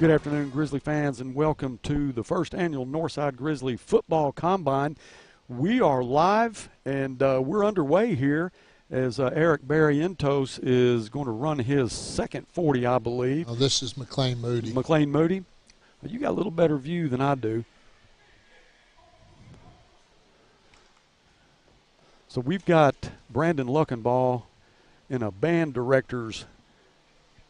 Good afternoon, Grizzly fans, and welcome to the first annual Northside Grizzly Football Combine. We are live, and we're underway here as Eric Barrientos is going to run his second 40, I believe. Oh, this is McLean Moody. McLean Moody. Well, you got a little better view than I do. So we've got Brandon Luckenball in a band director's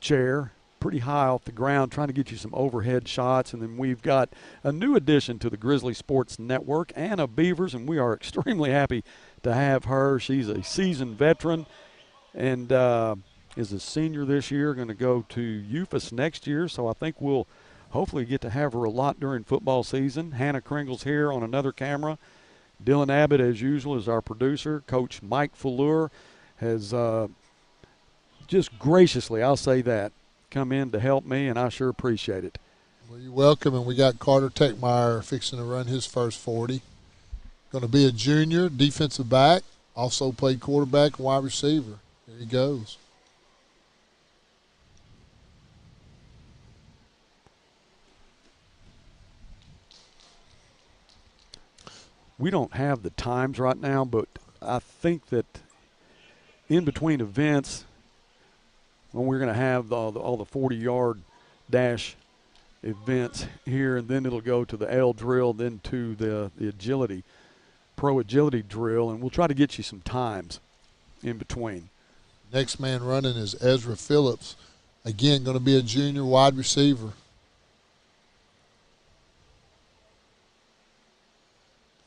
chair, pretty high off the ground, trying to get you some overhead shots. And then we've got a new addition to the Grizzly Sports Network, Anna Beavers, and we are extremely happy to have her. She's a seasoned veteran and is a senior this year, going to go to UFAS next year. So I think we'll hopefully get to have her a lot during football season. Hannah Kringle's here on another camera. Dylan Abbott, as usual, is our producer. Coach Mike Fallure has just graciously, I'll say that, come in to help me, and I sure appreciate it. Well, you're welcome, and we got Carter Techmeyer fixing to run his first 40. Going to be a junior, defensive back, also played quarterback and wide receiver. There he goes. We don't have the times right now, but I think that in between events, when we're going to have all the 40-yard dash events here, and then it'll go to the L drill, then to the agility, pro agility drill, and we'll try to get you some times in between. Next man running is Ezra Phillips. Again, going to be a junior wide receiver.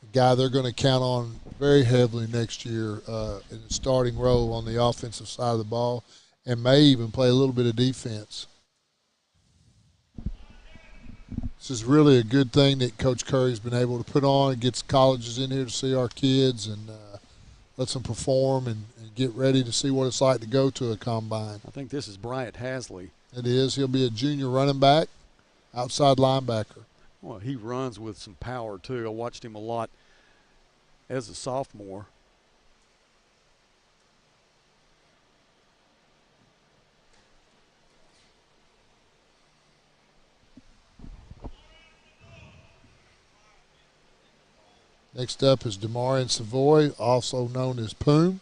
A guy they're going to count on very heavily next year in the starting role on the offensive side of the ball, and may even play a little bit of defense. This is really a good thing that Coach Curry's been able to put on. It gets colleges in here to see our kids and lets them perform and get ready to see what it's like to go to a combine. I think this is Bryant Hasley. It is. He'll be a junior running back, outside linebacker. Well, he runs with some power, too. I watched him a lot as a sophomore. Next up is Demarion Savoy, also known as Poon.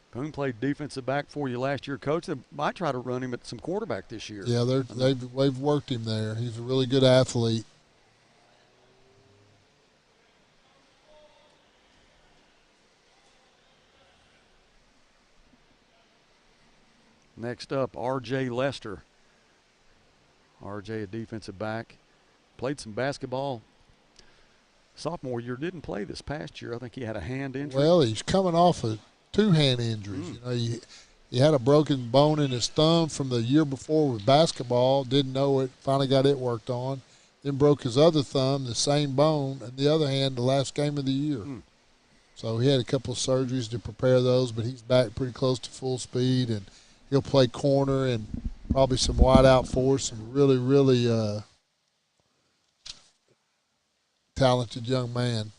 Poon played defensive back for you last year, Coach. They might try to run him at some quarterback this year. Yeah, they've worked him there. He's a really good athlete. Next up, R.J. Lester. R.J., a defensive back. Played some basketball sophomore year, didn't play this past year. I think he had a hand injury. Well, he's coming off of two hand injuries. You know, he had a broken bone in his thumb from the year before with basketball, didn't know it, finally got it worked on. Then broke his other thumb, the same bone, and the other hand the last game of the year. So he had a couple of surgeries to prepare those, but he's back pretty close to full speed, and he'll play corner and probably some wide out for us. Some really, really talented young man.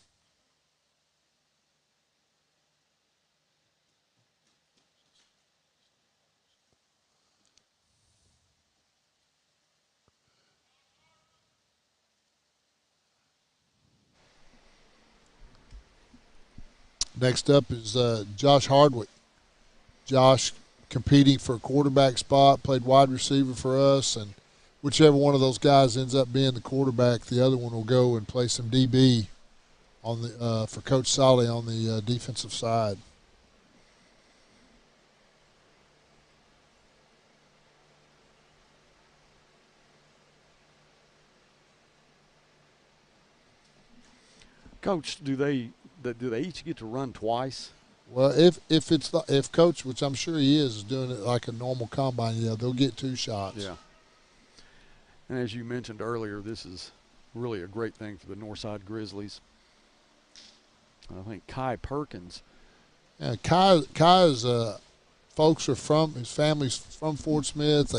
Next up is Josh Hardwick. Josh competing for a quarterback spot, played wide receiver for us, and whichever one of those guys ends up being the quarterback, the other one will go and play some DB on the for Coach Solly on the defensive side. Coach, do they each get to run twice? Well, if Coach, which I'm sure he is doing it like a normal combine, yeah, they'll get two shots. Yeah. And as you mentioned earlier, this is really a great thing for the Northside Grizzlies. I think Kai Perkins. Yeah, Kai's folks are from, his family's from Fort Smith.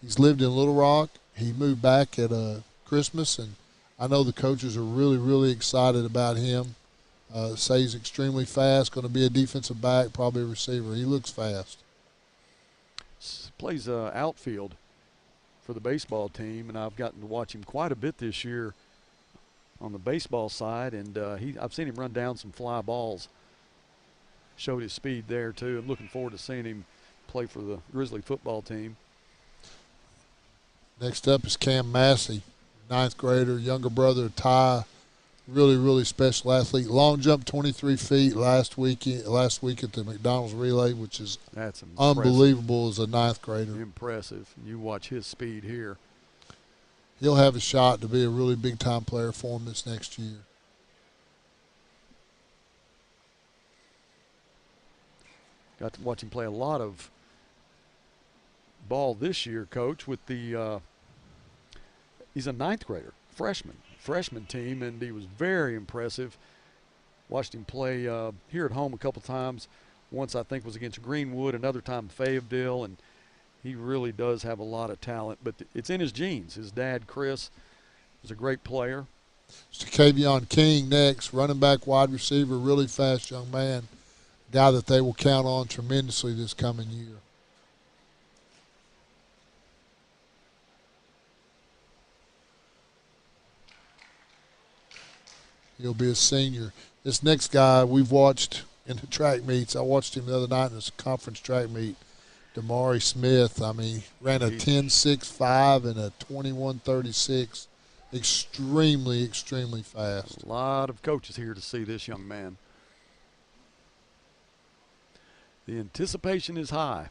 He's lived in Little Rock. He moved back at Christmas, and I know the coaches are really, really excited about him. Say he's extremely fast, going to be a defensive back, probably a receiver. He looks fast. Plays outfield for the baseball team, and I've gotten to watch him quite a bit this year on the baseball side, and I've seen him run down some fly balls. Showed his speed there too. I'm looking forward to seeing him play for the Grizzly football team. Next up is Cam Massey, 9th grader, younger brother of Ty. Really, really special athlete. Long jump 23 feet last week at the McDonald's relay, which is that's unbelievable as a 9th grader. Impressive. You watch his speed here. He'll have a shot to be a really big-time player for him this next year. Got to watch him play a lot of ball this year, Coach, with the he's a 9th grader, freshman team, and he was very impressive. Watched him play here at home a couple times. Once I think was against Greenwood, another time Fayetteville, and he really does have a lot of talent, but it's in his genes. His dad, Chris, is a great player. Mr. Kavion King next, running back, wide receiver, really fast young man. Guy that they will count on tremendously this coming year. He'll be a senior. This next guy we've watched in the track meets. I watched him the other night in this conference track meet. Damari Smith. I mean, ran a 10.65 and a 21.36. Extremely, extremely fast. A lot of coaches here to see this young man. The anticipation is high.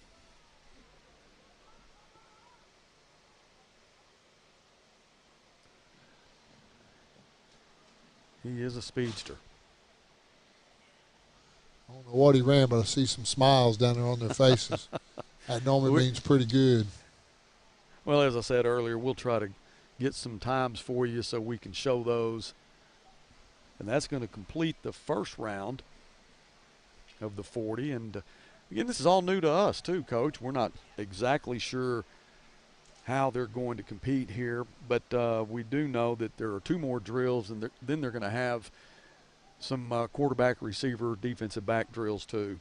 He is a speedster. I don't know what he ran, but I see some smiles down there on their faces. That normally means pretty good. Well, as I said earlier, we'll try to get some times for you so we can show those. And that's going to complete the first round of the 40. And again, this is all new to us too, Coach. We're not exactly sure how they're going to compete here, but we do know that there are 2 more drills, and then they're going to have some quarterback, receiver, defensive back drills too.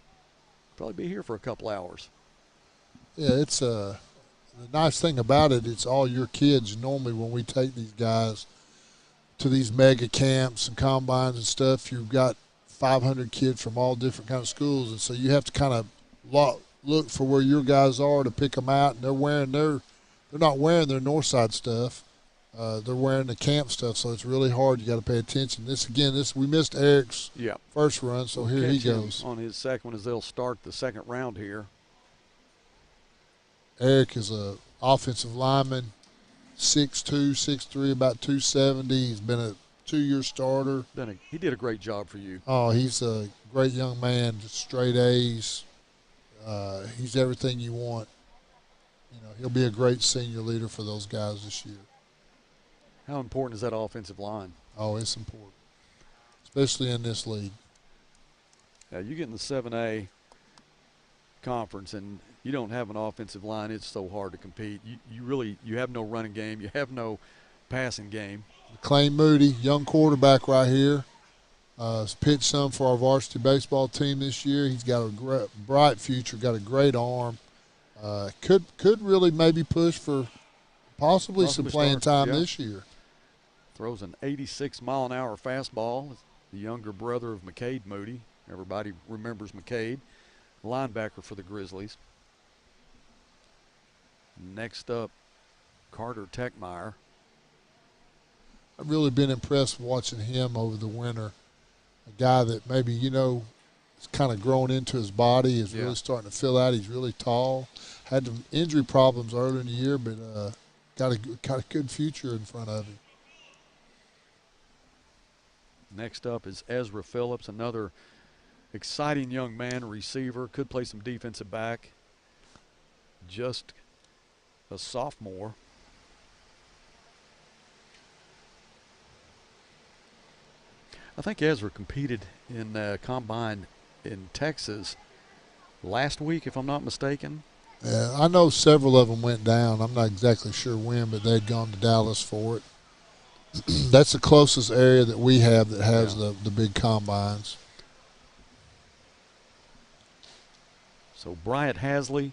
Probably be here for a couple hours. Yeah, it's the nice thing about it, it's all your kids. Normally when we take these guys to these mega camps and combines and stuff, you've got 500 kids from all different kind of schools, and so you have to kind of look for where your guys are to pick them out, and they're not wearing their Northside stuff. They're wearing the camp stuff, so it's really hard. You got to pay attention. We missed Eric's first run, so here he goes on his second one as they'll start the second round here. Eric is a offensive lineman, 6'2", 6'3", about 270. He's been a 2-year starter. He did a great job for you. Oh, he's a great young man, just straight A's. He's everything you want. You know, he'll be a great senior leader for those guys this year. How important is that offensive line? Oh, it's important, especially in this league. Yeah, you get in the 7A conference and you don't have an offensive line, it's so hard to compete. You have no running game. You have no passing game. McLean Moody, young quarterback right here. Has pitched some for our varsity baseball team this year. He's got a bright future, got a great arm. Could really maybe push for possibly some playing time this year. Throws an 86-mile-an-hour fastball. The younger brother of McCade Moody. Everybody remembers McCade, linebacker for the Grizzlies. Next up, Carter Techmeyer. I've really been impressed watching him over the winter. A guy that maybe, has kind of grown into his body, is really starting to fill out. He's really tall. Had some injury problems earlier in the year, but got a good future in front of him. Next up is Ezra Phillips, another exciting young man, receiver, could play some defensive back. Just a sophomore. I think Ezra competed in combine in Texas last week, if I'm not mistaken. Yeah, I know several of them went down. I'm not exactly sure when, but they'd gone to Dallas for it. That's the closest area that we have that has the big combines. So Bryant Hasley,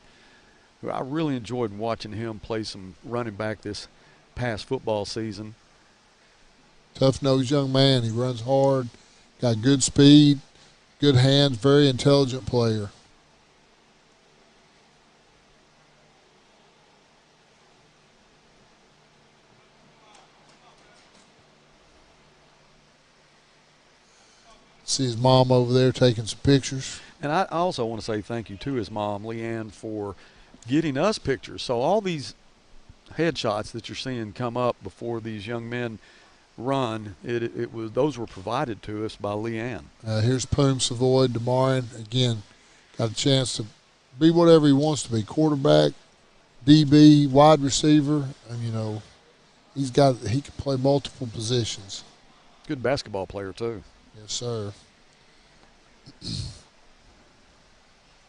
I really enjoyed watching him play some running back this past football season. Tough-nosed young man. He runs hard, got good speed, good hands, very intelligent player. See his mom over there taking some pictures. And I also want to say thank you to his mom, Leanne, for getting us pictures. So all these headshots that you're seeing come up before these young men run, those were provided to us by Leanne. Here's Poom Savoy, DeMarin. Again, got a chance to be whatever he wants to be, quarterback, DB, wide receiver. And, he can play multiple positions. Good basketball player, too. Yes, sir.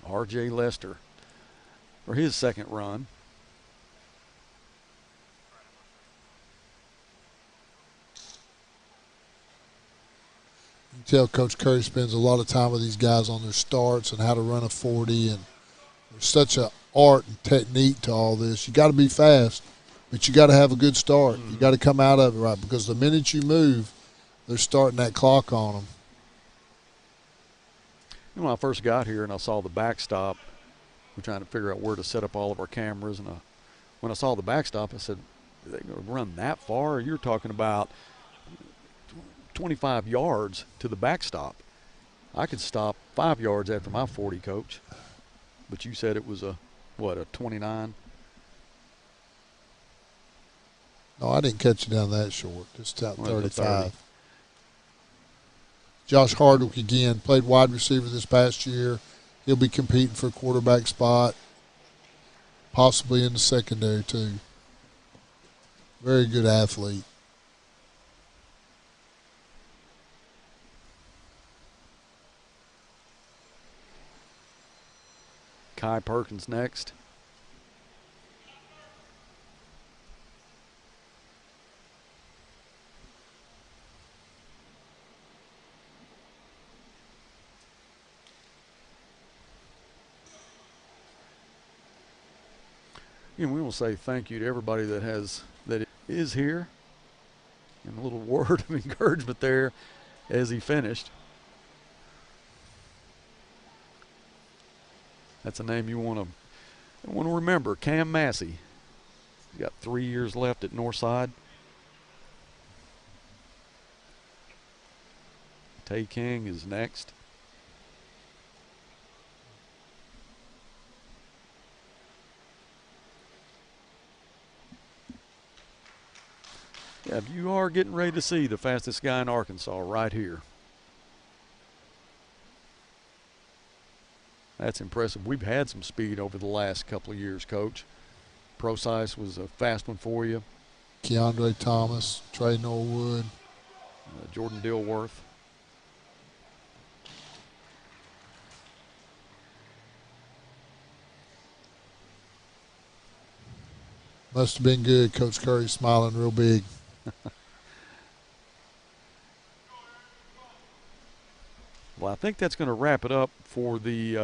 R.J. Lester for his second run. You can tell Coach Curry spends a lot of time with these guys on their starts and how to run a 40. And there's such an art and technique to all this. You got to be fast, but you got to have a good start. You got to come out of it right, because the minute you move, they're starting that clock on them. When I first got here and I saw the backstop, we're trying to figure out where to set up all of our cameras. And when I saw the backstop, I said, "Are they going to run that far?" You're talking about 25 yards to the backstop. I could stop 5 yards after my 40, Coach. But you said it was a 29? No, I didn't cut you down that short. Just out Well, 35. Josh Hardwick again played wide receiver this past year. He'll be competing for a quarterback spot, possibly in the secondary too. Very good athlete. Kai Perkins next. And we will say thank you to everybody that is here. And a little word of encouragement there as he finished. That's a name you want to remember. Cam Massey. He's got 3 years left at Northside. Tay King is next. Yeah, you are getting ready to see the fastest guy in Arkansas right here. That's impressive. We've had some speed over the last couple of years, Coach. Procise was a fast one for you. Keandre Thomas, Trey Norwood. Jordan Dilworth. Must have been good. Coach Curry smiling real big. Well, I think that's going to wrap it up for the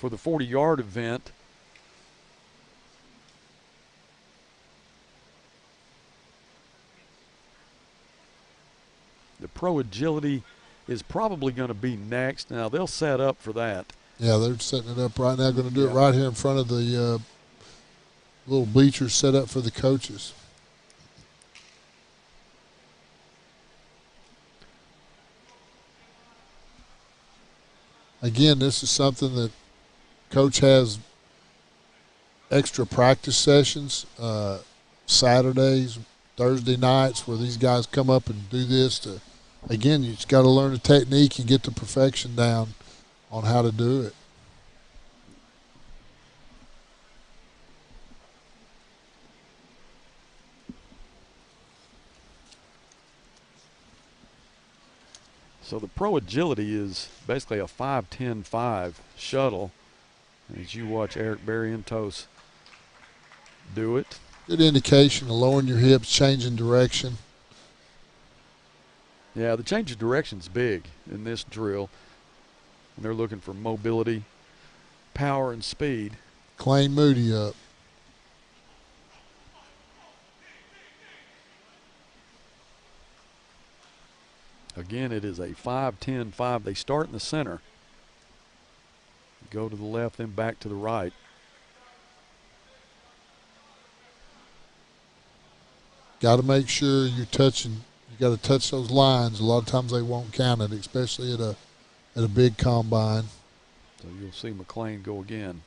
40-yard event. The Pro Agility is probably going to be next. Now, they'll set up for that. Yeah, they're setting it up right now. Going to do it right here in front of the little bleachers set up for the coaches. Again, this is something that Coach has extra practice sessions, Saturdays, Thursday nights, where these guys come up and do this. Again, you just got to learn the technique and get the perfection down on how to do it. So the Pro Agility is basically a 5-10-5 shuttle. As you watch Eric Barrientos do it. Good indication of lowering your hips, changing direction. Yeah, the change of direction is big in this drill. And they're looking for mobility, power, and speed. Clay Moody up. Again, it is a 5-10-5. They start in the center. Go to the left, then back to the right. Got to make sure you're touching. You got to touch those lines. A lot of times they won't count it, especially at a big combine. So you'll see McLean go again.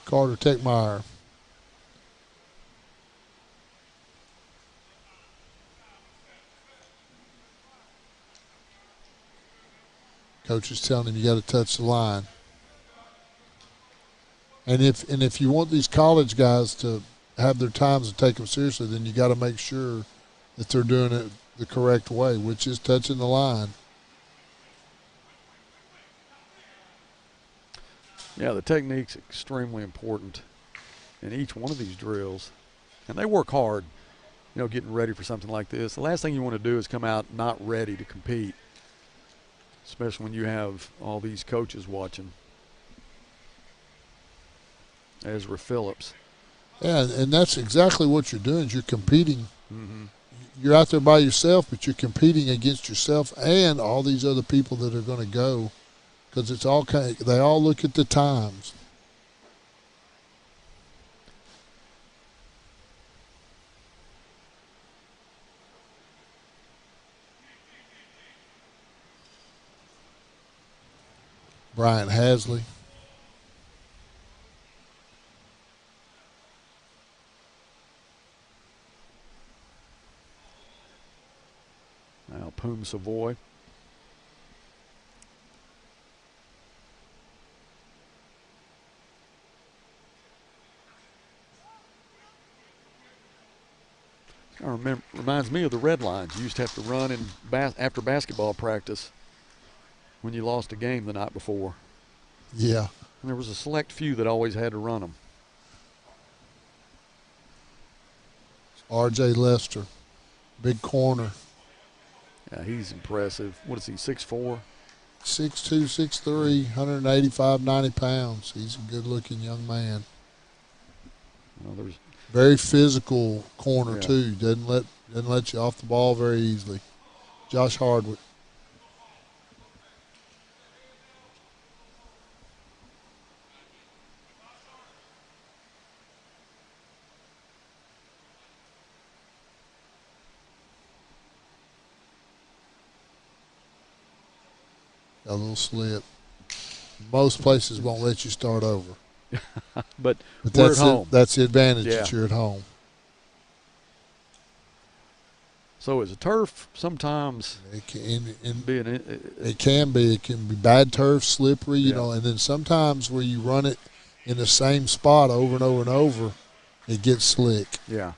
Carter Techmeyer. Coach is telling him you got to touch the line. And if you want these college guys to have their times and take them seriously, then you got to make sure that they're doing it the correct way, which is touching the line. Yeah, the technique's extremely important in each one of these drills. And they work hard, getting ready for something like this. The last thing you want to do is come out not ready to compete, especially when you have all these coaches watching. Ezra Phillips. Yeah, and that's exactly what you're doing. Is you're competing. Mm-hmm. You're out there by yourself, but you're competing against yourself and all these other people that are going to go, because it's all they all look at the times. Brian Hasley. Now Poom Savoy. Reminds me of the red lines. You used to have to run in after basketball practice when you lost a game the night before. Yeah. And there was a select few that always had to run them. R.J. Lester, big corner. Yeah, he's impressive. What is he, 6'4"? 6'2", 6'3", 185, 90 pounds. He's a good-looking young man. There's very physical corner, yeah. too. Doesn't let you off the ball very easily. Josh Hardwick. Got a little slip. Most places won't let you start over. but we're at home. That's the advantage that you're at home. So is a turf sometimes it can be it can be bad turf, slippery, you know, and then sometimes where you run it in the same spot over and over and over, it gets slick. Yeah.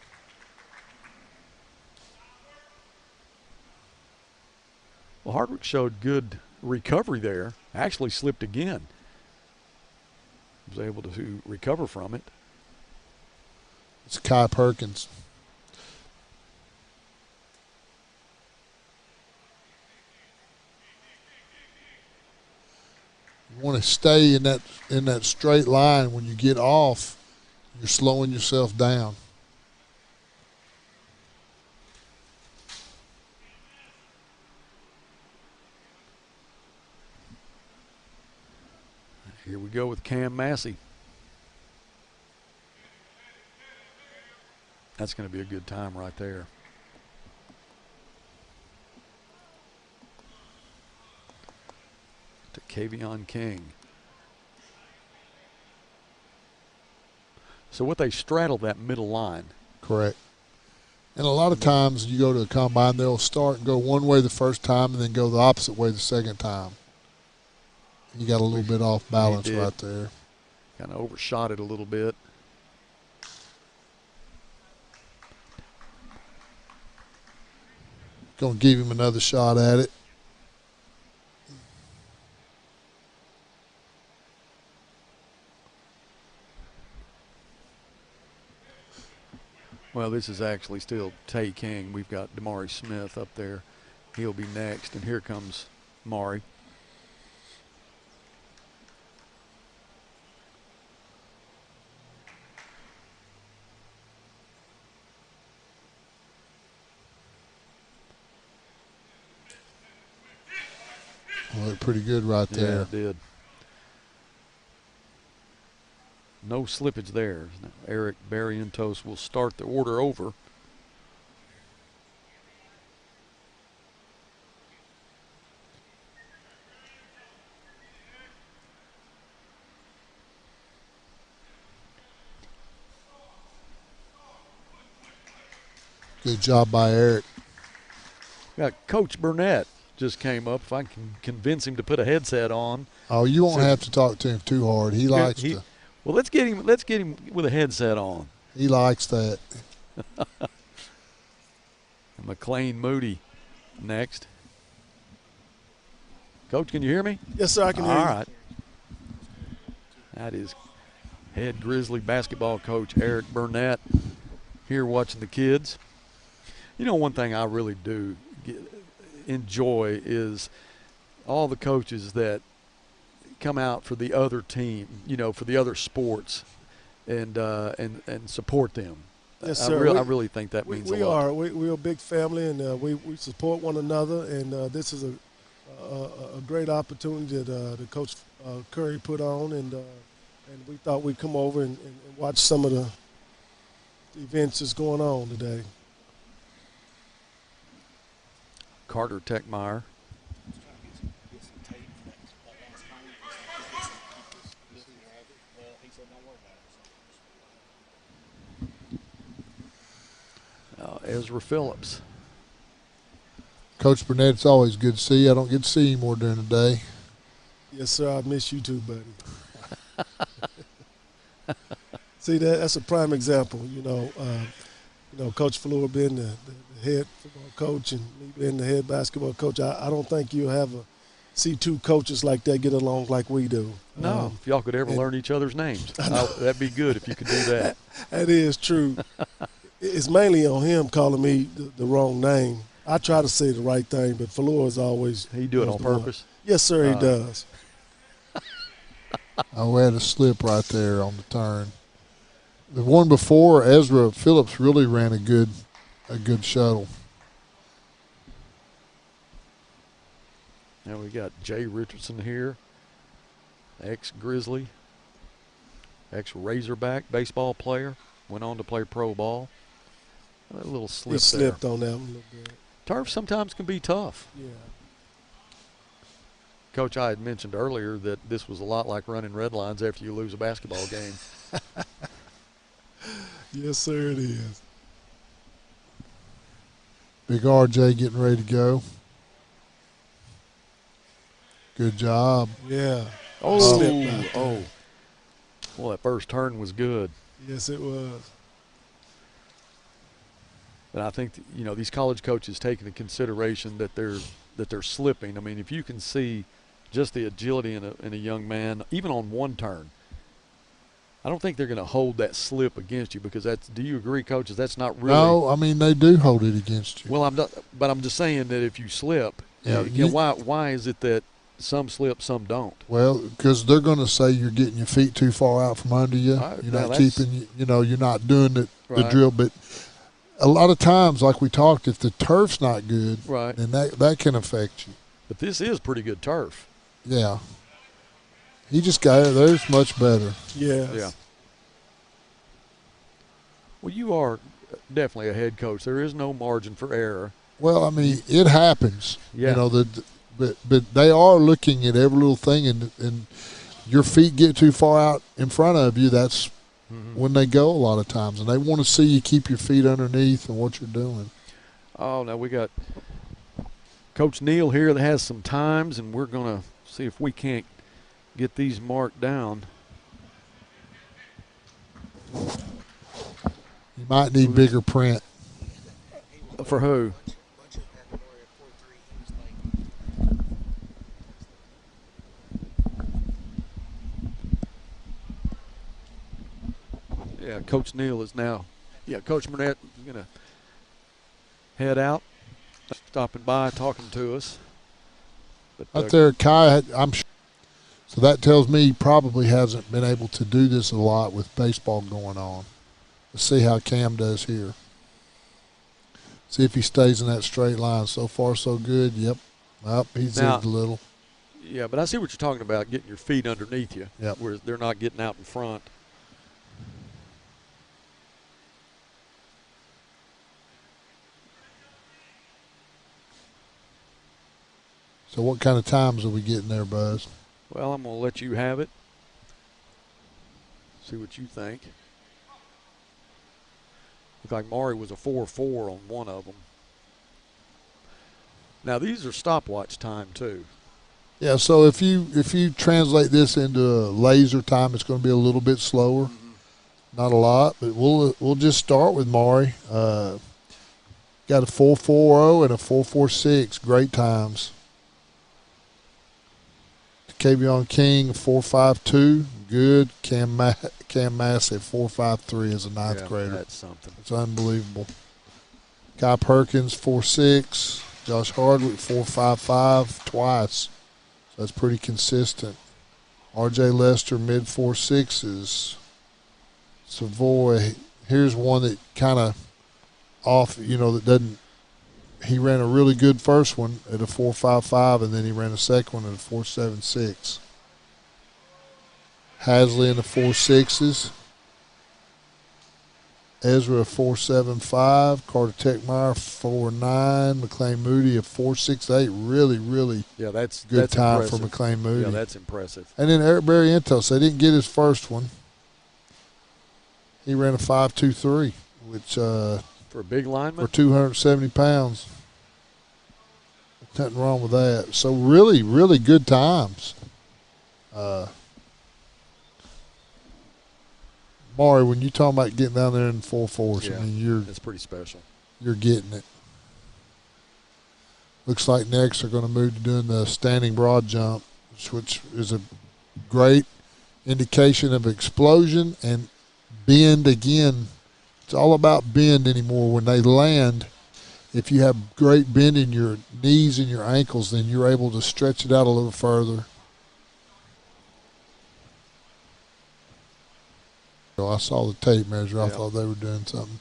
Well, Hardwick showed good recovery there. Actually slipped again. Was able to recover from it. It's Kai Perkins. You want to stay in that straight line. When you get off, you're slowing yourself down. Here we go with Cam Massey. That's going to be a good time right there. To Kavion King. So what they straddle that middle line. Correct. And a lot of times you go to a combine, they'll start and go one way the first time and then go the opposite way the second time. You got a little bit off balance right there. Kind of overshot it a little bit. Going to give him another shot at it. Well, No, this is actually still Tay King. We've got Damari Smith up there. He'll be next, and here comes Mari. Looked pretty good right there. Yeah, it did. No slippage there. Eric Barrientos will start the order over. Good job by Eric. Got Coach Burnett just came up. If I can convince him to put a headset on. Oh, you won't have to talk to him too hard. He likes to. Well, let's get him with a headset on. He likes that. McLean Moody next. Coach, can you hear me? Yes, sir, I can hear you. All right. That is head Grizzly basketball coach Eric Burnett here watching the kids. You know, one thing I really do enjoy is all the coaches that come out for the other team, you know, for the other sports, and support them. Yes, sir. I really think that means a lot. We're a big family, and we support one another, and this is a great opportunity that Coach Curry put on, and we thought we'd come over and watch some of the events that's going on today. Carter Techmeyer. Ezra Phillips. Coach Burnett, it's always good to see you. I don't get to see you more during the day. Yes, sir. I miss you too, buddy. See, that's a prime example. You know, Coach Fleur being the head football coach and me being the head basketball coach. I don't think you'll see two coaches like that get along like we do. No, if y'all could ever learn each other's names, that'd be good if you could do that. That is true. It's mainly on him calling me the wrong name. I try to say the right thing, but Fleur is always. He do it on purpose? Yes, sir, he does. We had a slip right there on the turn. The one before, Ezra Phillips really ran a good shuttle. Now we got Jay Richardson here, ex-Grizzly, ex-Razorback baseball player, went on to play pro ball. A little slip He slipped on that one a little bit. Turf sometimes can be tough. Yeah. Coach, I had mentioned earlier that this was a lot like running red lines after you lose a basketball game. Yes, sir, it is. Big RJ getting ready to go. Good job. Yeah. Oh. Well, that first turn was good. Yes, it was. But I think these college coaches take into consideration that they're slipping. I mean, if you can see just the agility in a young man, even on one turn, I don't think they're going to hold that slip against you because that's. Do you agree, coaches? That's not really. No, I mean they do hold it against you. Well, I'm just saying that if you slip, why is it that some slip, some don't? Well, because they're going to say you're getting your feet too far out from under you. You're not keeping. You're not doing the drill. But a lot of times, like we talked, if the turf's not good, right, then that can affect you. But this is pretty good turf. Yeah. He just got it. There's much better. Yes. Yeah. Well, you are definitely a head coach. There is no margin for error. Well, I mean, it happens. Yeah. But they are looking at every little thing, and your feet get too far out in front of you. That's when they go a lot of times, and they want to see you keep your feet underneath and what you're doing. Oh, now we got Coach Neal here that has some times, and we're going to see if we can't get these marked down. You might need bigger print. For who? Yeah, Coach Neal is now Yeah, Coach Burnett is going to head out, stopping by, talking to us. But, Out there, Kai, I'm sure. So that tells me he probably hasn't been able to do this a lot with baseball going on. Let's see how Cam does here. See if he stays in that straight line. So far, so good. Yep. He zigged a little. Yeah, but I see what you're talking about, getting your feet underneath you, yep. where they're not getting out in front. So what kind of times are we getting there, Buzz? Well, I'm going to let you have it. See what you think. Looked like Maury was a 4.4 on one of them. Now, these are stopwatch time, too. Yeah, so if you translate this into laser time, it's going to be a little bit slower. Mm-hmm. Not a lot, but we'll just start with Maury. Got a 4.40 and a 4.46. Great times. Kavion King, 4.52. Good. Cam Mass at 4.53 as a ninth grader. That's something. It's unbelievable. Guy Perkins, 4.6. Josh Hardwick, 4.55 twice. So that's pretty consistent. R.J. Lester, mid 4.6s. Savoy, here's one that kind of off, that doesn't. He ran a really good first one at a 4.55, and then he ran a second one at a 4.76. Hasley in the 4.6s. Ezra, 4.75. Carter Techmeyer, 4.9. McLean Moody, a 4.68. Really, really that's time impressive. for McLean Moody. Yeah, that's impressive. And then Eric Barrientos, they didn't get his first one. He ran a 5.23, which for a big lineman? For 270 pounds. Nothing wrong with that. So really, really good times. Maury, when you talking about getting down there in 4.4s, I mean, that's pretty special. You're getting it. Looks like next they're going to move to doing the standing broad jump, which is a great indication of explosion and bend again. It's all about bend anymore. When they land, if you have great bend in your knees and your ankles, then you're able to stretch it out a little further. So I saw the tape measure. I thought they were doing something.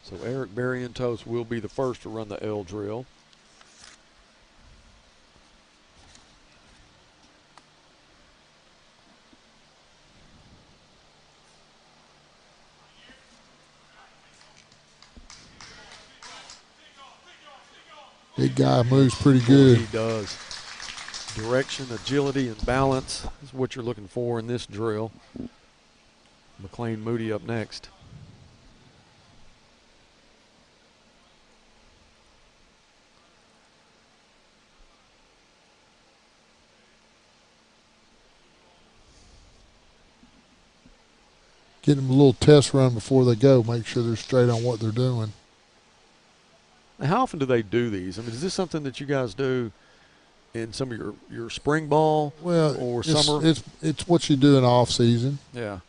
So Eric Barrientos will be the first to run the L drill. Big guy moves pretty good. He does. Direction, agility, and balance is what you're looking for in this drill. McLean Moody up next. Get them a little test run before they go. Make sure they're straight on what they're doing. Now, how often do they do these? I mean, is this something that you guys do in some of your spring ball or summer? It's what you do in off season. Yeah.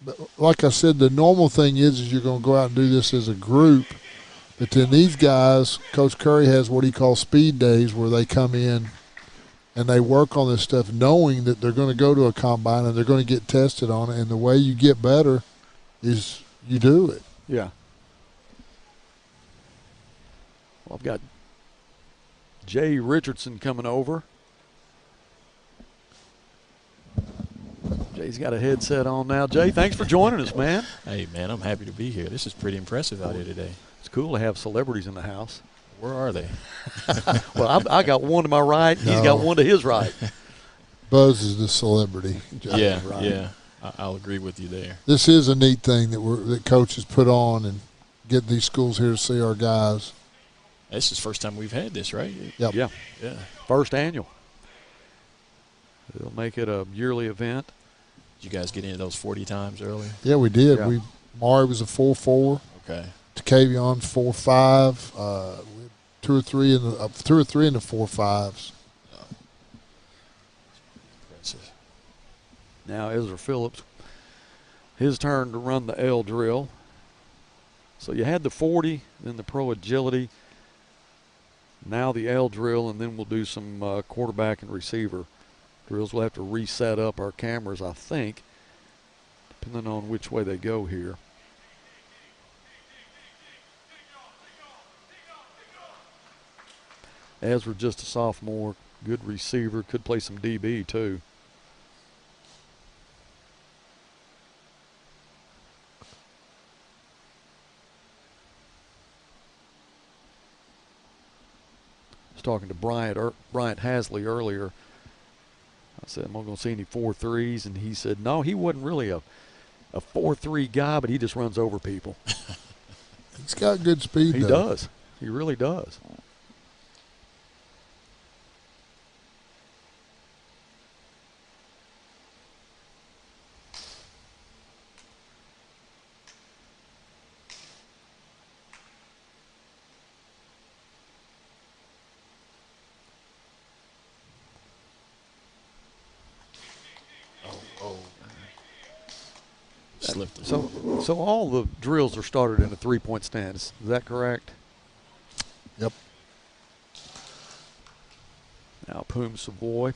But like I said, the normal thing is you're going to go out and do this as a group. But then these guys, Coach Curry has what he calls speed days, where they come in and they work on this stuff knowing that they're going to go to a combine and they're going to get tested on it. And the way you get better is you do it. Yeah. Well, I've got Jay Richardson coming over. Jay's got a headset on now. Jay, thanks for joining us, man. Hey, man, I'm happy to be here. This is pretty impressive out here today. It's cool to have celebrities in the house. Where are they? Well, I got one to my right. No. He's got one to his right. Buzz is the celebrity. Yeah, right. Yeah. I'll agree with you there. This is a neat thing that coaches put on and get these schools here to see our guys. This is the first time we've had this, right? Yep. Yeah. Yeah. First annual. They'll make it a yearly event. Did you guys get into those 40 times earlier? Yeah, we did. Yeah. Maury was a 4.4. Okay. Kavion 4.5. Two or three in the 4.5s. Impressive. Now Ezra Phillips His turn to run the L drill. So you had the 40, then the pro agility, now the L drill, and then we'll do some quarterback and receiver drills. We'll have to reset up our cameras, I think, depending on which way they go here. Ezra just a sophomore, good receiver, could play some DB too. I was talking to Bryant Hasley earlier. I said, am I going to see any 4.3s? And he said, no, he wasn't really a 4.3 guy, but he just runs over people. He's got good speed, He does. He really does. Slipped it. So all the drills are started in a 3-point stance. Is that correct? Yep. Now Poom Savoy.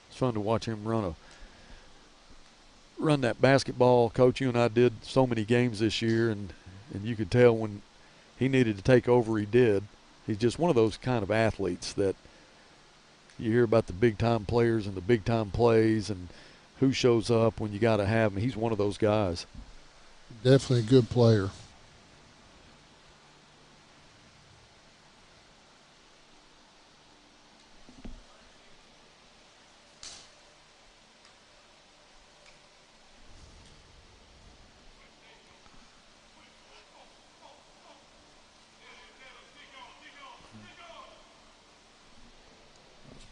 It's fun to watch him run that basketball. Coach, you and I did so many games this year, and you could tell when he needed to take over, he did. He's just one of those kind of athletes that you hear about the big-time players and the big-time plays and who shows up when you got to have him. He's one of those guys. Definitely a good player.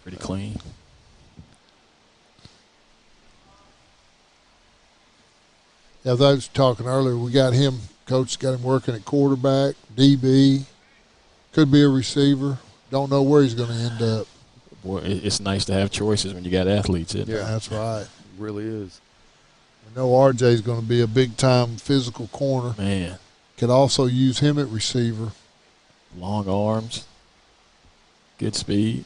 Pretty clean. Yeah, I was talking earlier. We got him, coach got him working at quarterback, DB, could be a receiver. Don't know where he's going to end up. Boy, it's nice to have choices when you got athletes in there. Yeah, that's right. It really is. We know RJ's going to be a big-time physical corner. Man. Could also use him at receiver. Long arms, good speed.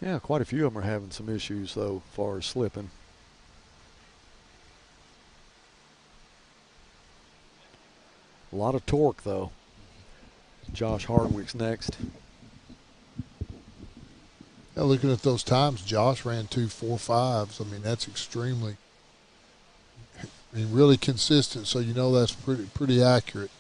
Yeah, quite a few of them are having some issues, though, as far as slipping. A lot of torque, though. Josh Hardwick's next. Yeah, looking at those times, Josh ran 2.45s. I mean, that's extremely, really consistent. So you know that's pretty accurate.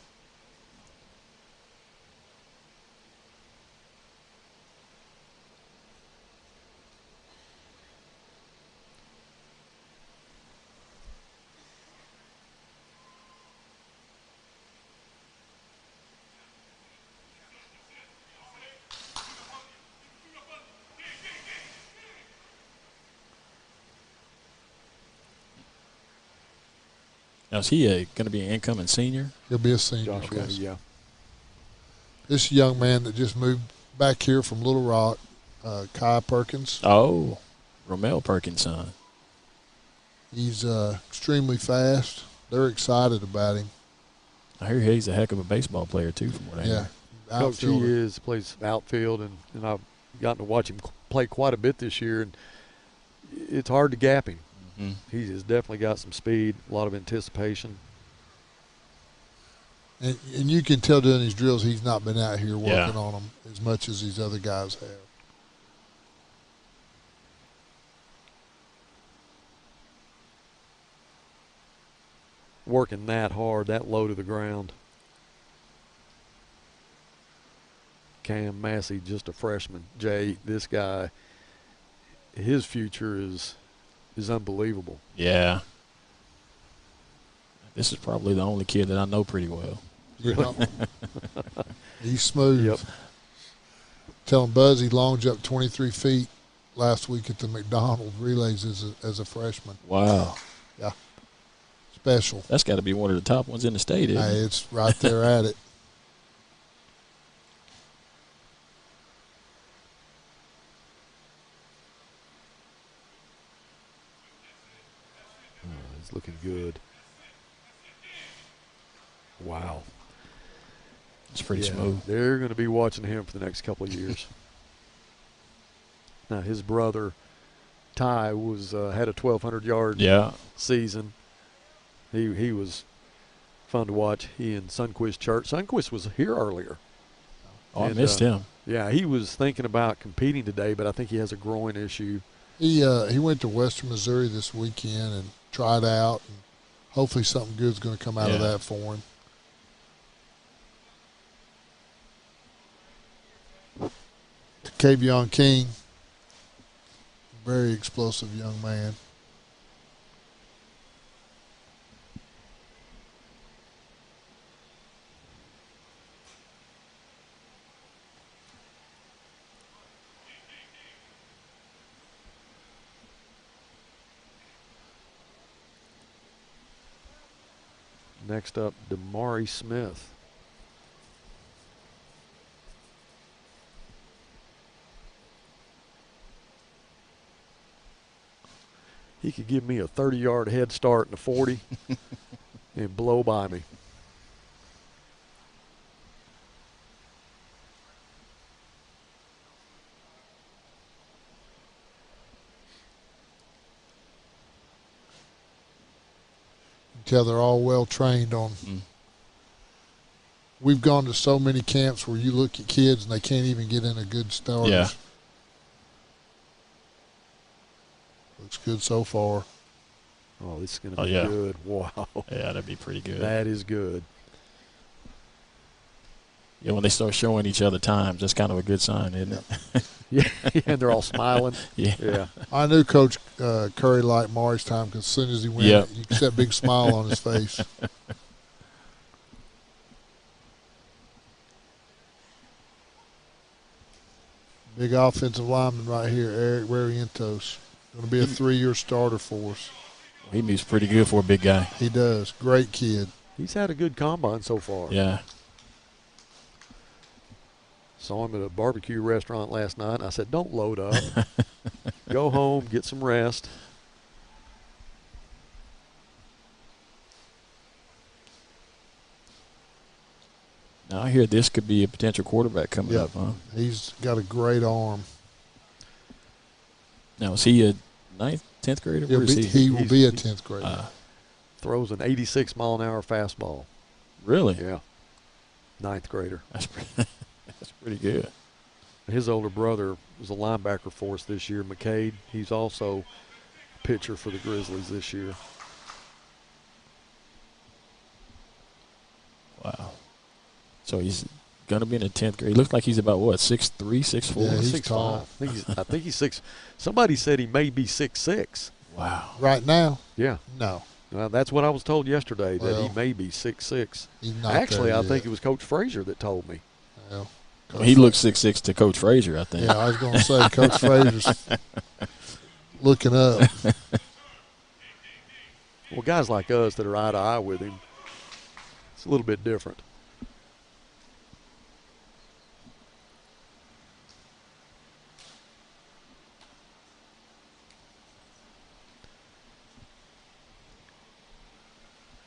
Now, is he going to be an incoming senior? He'll be a senior. Josh Williams, yeah. This young man that just moved back here from Little Rock, Kai Perkins. Oh, Romel Perkins' son. He's extremely fast. They're excited about him. I hear he's a heck of a baseball player, too, from what I hear. Coach, he is, plays outfield, and I've gotten to watch him play quite a bit this year, and it's hard to gap him. Mm-hmm. He has definitely got some speed, a lot of anticipation. And you can tell during these drills he's not been out here working on them as much as these other guys have. Working that hard, that low to the ground. Cam Massey, just a freshman. Jay, this guy, his future is unbelievable. Yeah. This is probably the only kid that I know pretty well. Really? He's smooth. Yep. Telling Buzz he long jumped 23 feet last week at the McDonald's relays as a freshman. Wow. Yeah. Special. That's got to be one of the top ones in the state, isn't Hey, it? it's right there at it. He's looking good. Wow. It's pretty smooth. They're going to be watching him for the next couple of years. Now, his brother, Ty, was had a 1,200-yard season. He was fun to watch. He and Sunquist Church. Sunquist was here earlier. Oh, I missed him. Yeah, he was thinking about competing today, but I think he has a groin issue. He went to Western Missouri this weekend and tried out, and hopefully something good's going to come out of that for him. Kavion King, very explosive young man. Next up, Damari Smith. He could give me a 30-yard head start in the 40 and blow by me. Tell they're all well trained on. We've gone to so many camps where you look at kids and they can't even get in a good start. Yeah. Looks good so far. Oh, this is going to be good. Wow. Yeah, that'd be pretty good. That is good. Yeah, when they start showing each other times, that's kind of a good sign, isn't it? Yeah, and they're all smiling. Yeah. I knew Coach Curry liked Mari's time because as soon as he went, you could see that big smile on his face. Big offensive lineman right here, Eric Barrientos. Going to be a 3-year starter for us. He moves pretty good for a big guy. He does. Great kid. He's had a good combine so far. Yeah. Saw him at a barbecue restaurant last night, and I said, don't load up. Go home, get some rest. Now, I hear this could be a potential quarterback coming up, huh? He's got a great arm. Now, is he a 9th, 10th grader? He will be a 10th grader. Throws an 86-mile-an-hour fastball. Really? Yeah. 9th grader. That's pretty good. His older brother was a linebacker for us this year, McCade. He's also a pitcher for the Grizzlies this year. Wow. So he's going to be in the 10th grade. He looks like he's about, what, 6'3", 6'4"? Yeah, he's 6'5". tall. I think he's 6. Somebody said he may be 6'6". Wow. Right now? Yeah. No. Well, that's what I was told yesterday, that he may be 6'6". He's not Actually, there I yet. think it was Coach Frazier that told me. Well, He looks 6'6" to Coach Frazier, I think. Yeah, I was going to say Coach Frazier's looking up. Well, guys like us that are eye to eye with him, it's a little bit different.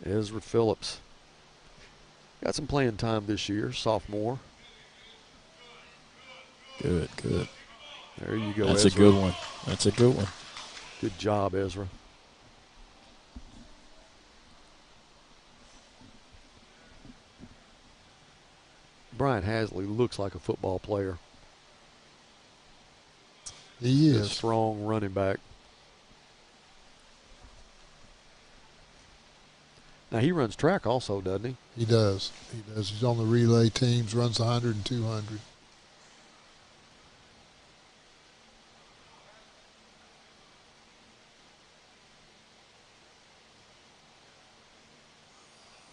Ezra Phillips got some playing time this year, sophomore. Good. There you go, That's Ezra. a good one. That's a good one. Good job, Ezra. Brian Hasley looks like a football player. He A is. strong running back. Now, he runs track also, doesn't he? He does. He's on the relay teams, runs 100 and 200.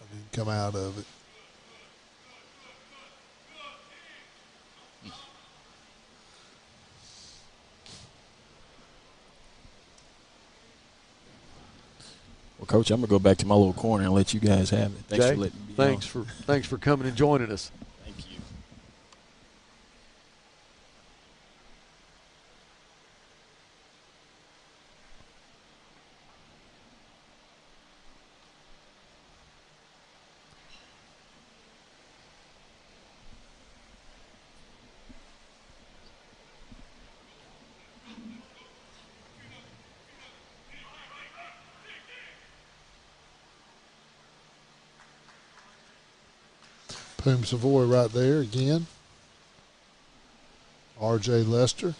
I didn't come out of it. Well, Coach, I'm going to go back to my little corner and let you guys have it. Thanks Jay, for letting me be thanks for coming and joining us. Thank you. Poom Savoy right there again. R.J. Lester.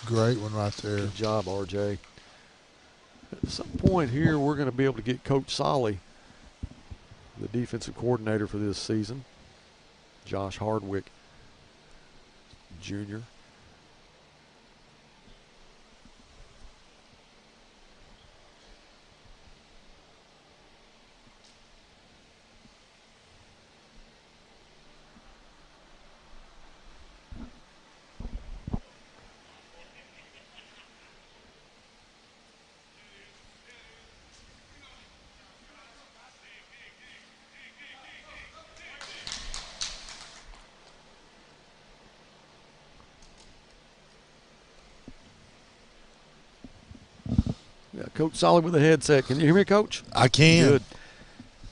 Great one right there. Good job, RJ. At some point here, we're going to be able to get Coach Solly, the defensive coordinator for this season, Josh Hardwick Jr. Yeah, Coach Solly with a headset. Can you hear me, Coach? I can. Good.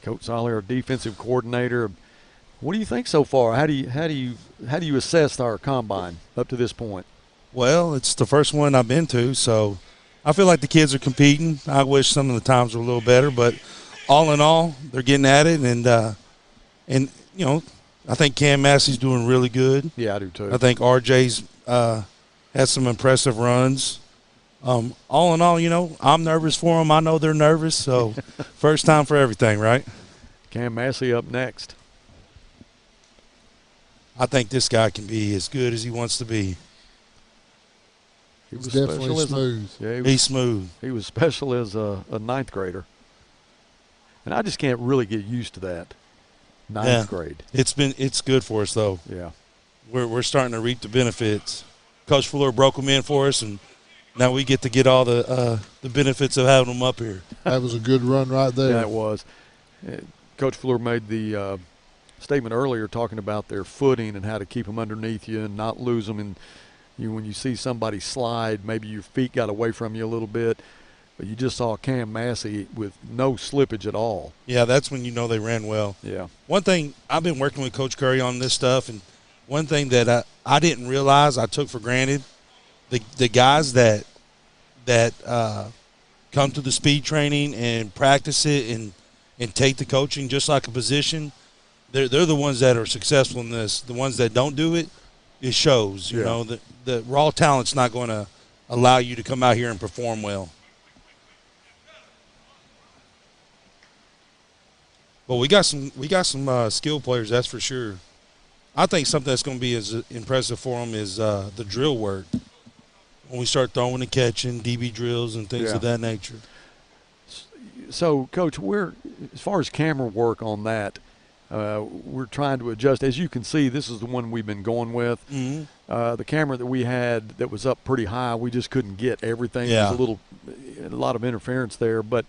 Coach Solly, our defensive coordinator. What do you think so far? How do you assess our combine up to this point? Well, it's the first one I've been to, so I feel like the kids are competing. I wish some of the times were a little better, but all in all, they're getting at it, and you know, I think Cam Massey's doing really good. Yeah, I do too. I think RJ's had some impressive runs. All in all, you know, I'm nervous for them. I know they're nervous, so first time for everything, right? Cam Massey up next. I think this guy can be as good as he wants to be. He was He's definitely special smooth. He's smooth. He was special as a ninth grader. And I just can't really get used to that. Ninth grade. It's good for us though. Yeah. We're starting to reap the benefits. Coach Fuller broke them in for us, and now we get to get all the benefits of having them up here. That was a good run right there. Yeah, it was. Coach Fuller made the statement earlier talking about their footing and how to keep them underneath you and not lose them. And when you see somebody slide, maybe your feet got away from you a little bit, but you just saw Cam Massey with no slippage at all. Yeah, that's when you know they ran well. Yeah. One thing, I've been working with Coach Curry on this stuff, and one thing that I didn't realize, I took for granted, the guys that come to the speed training and practice it and take the coaching just like a position, they're the ones that are successful in this. The ones that don't do it, it shows. You know, the raw talent's not going to allow you to come out here and perform well. But we got some skilled players, that's for sure. I think something that's going to be as impressive for them is the drill work. When we start throwing and catching, DB drills and things of that nature. So, Coach, as far as camera work on that, we're trying to adjust. As you can see, this is the one we've been going with. Mm-hmm. The camera that we had that was up pretty high, we just couldn't get everything. Yeah. There was a lot of interference there. But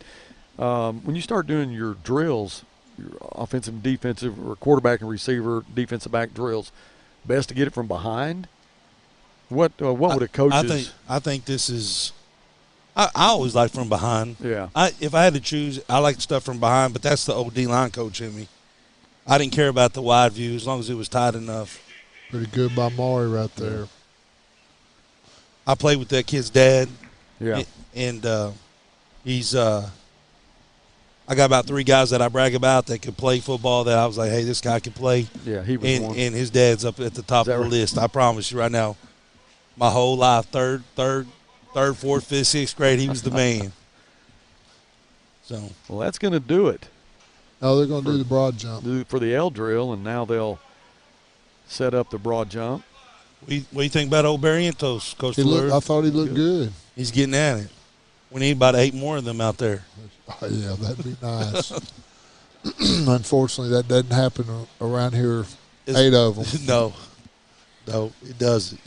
when you start doing your drills, your offensive and defensive, or quarterback and receiver, defensive back drills, best to get it from behind? What would a coach's I think this is I always like from behind. Yeah. If I had to choose, I like stuff from behind, but that's the OD line coach in me. I didn't care about the wide view as long as it was tight enough. Pretty good by Maury right there. I played with that kid's dad. Yeah. And he's I got about 3 guys that I brag about that could play football that I was like, hey, this guy can play. Yeah, he was one. And his dad's up at the top of the list. I promise you right now. My whole life, third, fourth, fifth, sixth grade, he was the man. So. Well, that's going to do it. Oh, they're going to do the broad jump. For the L drill, and now they'll set up the broad jump. What do you think about old Barrientos, Coach Fuller? I thought he looked good. He's getting at it. We need about 8 more of them out there. Oh, yeah, that'd be nice. Unfortunately, that doesn't happen around here. 8 of them. No, it doesn't.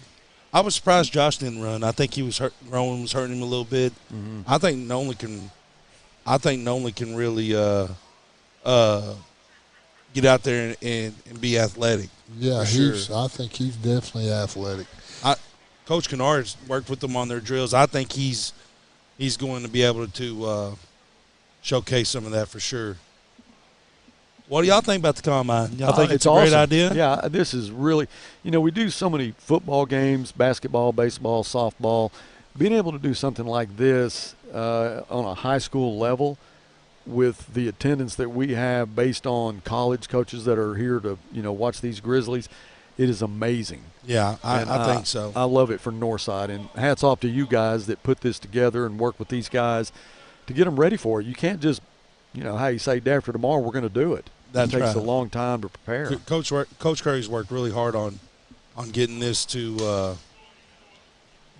I was surprised Josh didn't run. I think he was hurt. Rowan was hurting him a little bit. Mm-hmm. I think Nolan can really get out there and be athletic. Yeah, sure. I think he's definitely athletic. Coach Kennard's worked with them on their drills. I think he's going to be able to showcase some of that for sure. What do y'all think about the combine? Y'all think it's a great awesome. idea? Yeah, this is really, we do so many football games, basketball, baseball, softball. Being able to do something like this on a high school level with the attendance that we have based on college coaches that are here to, watch these Grizzlies, it is amazing. Yeah, I think so. I love it for Northside, and hats off to you guys that put this together and work with these guys to get them ready for it. You can't just, how you say, day after tomorrow we're going to do it. That's it takes right. a long time to prepare. Coach Curry's worked really hard on getting this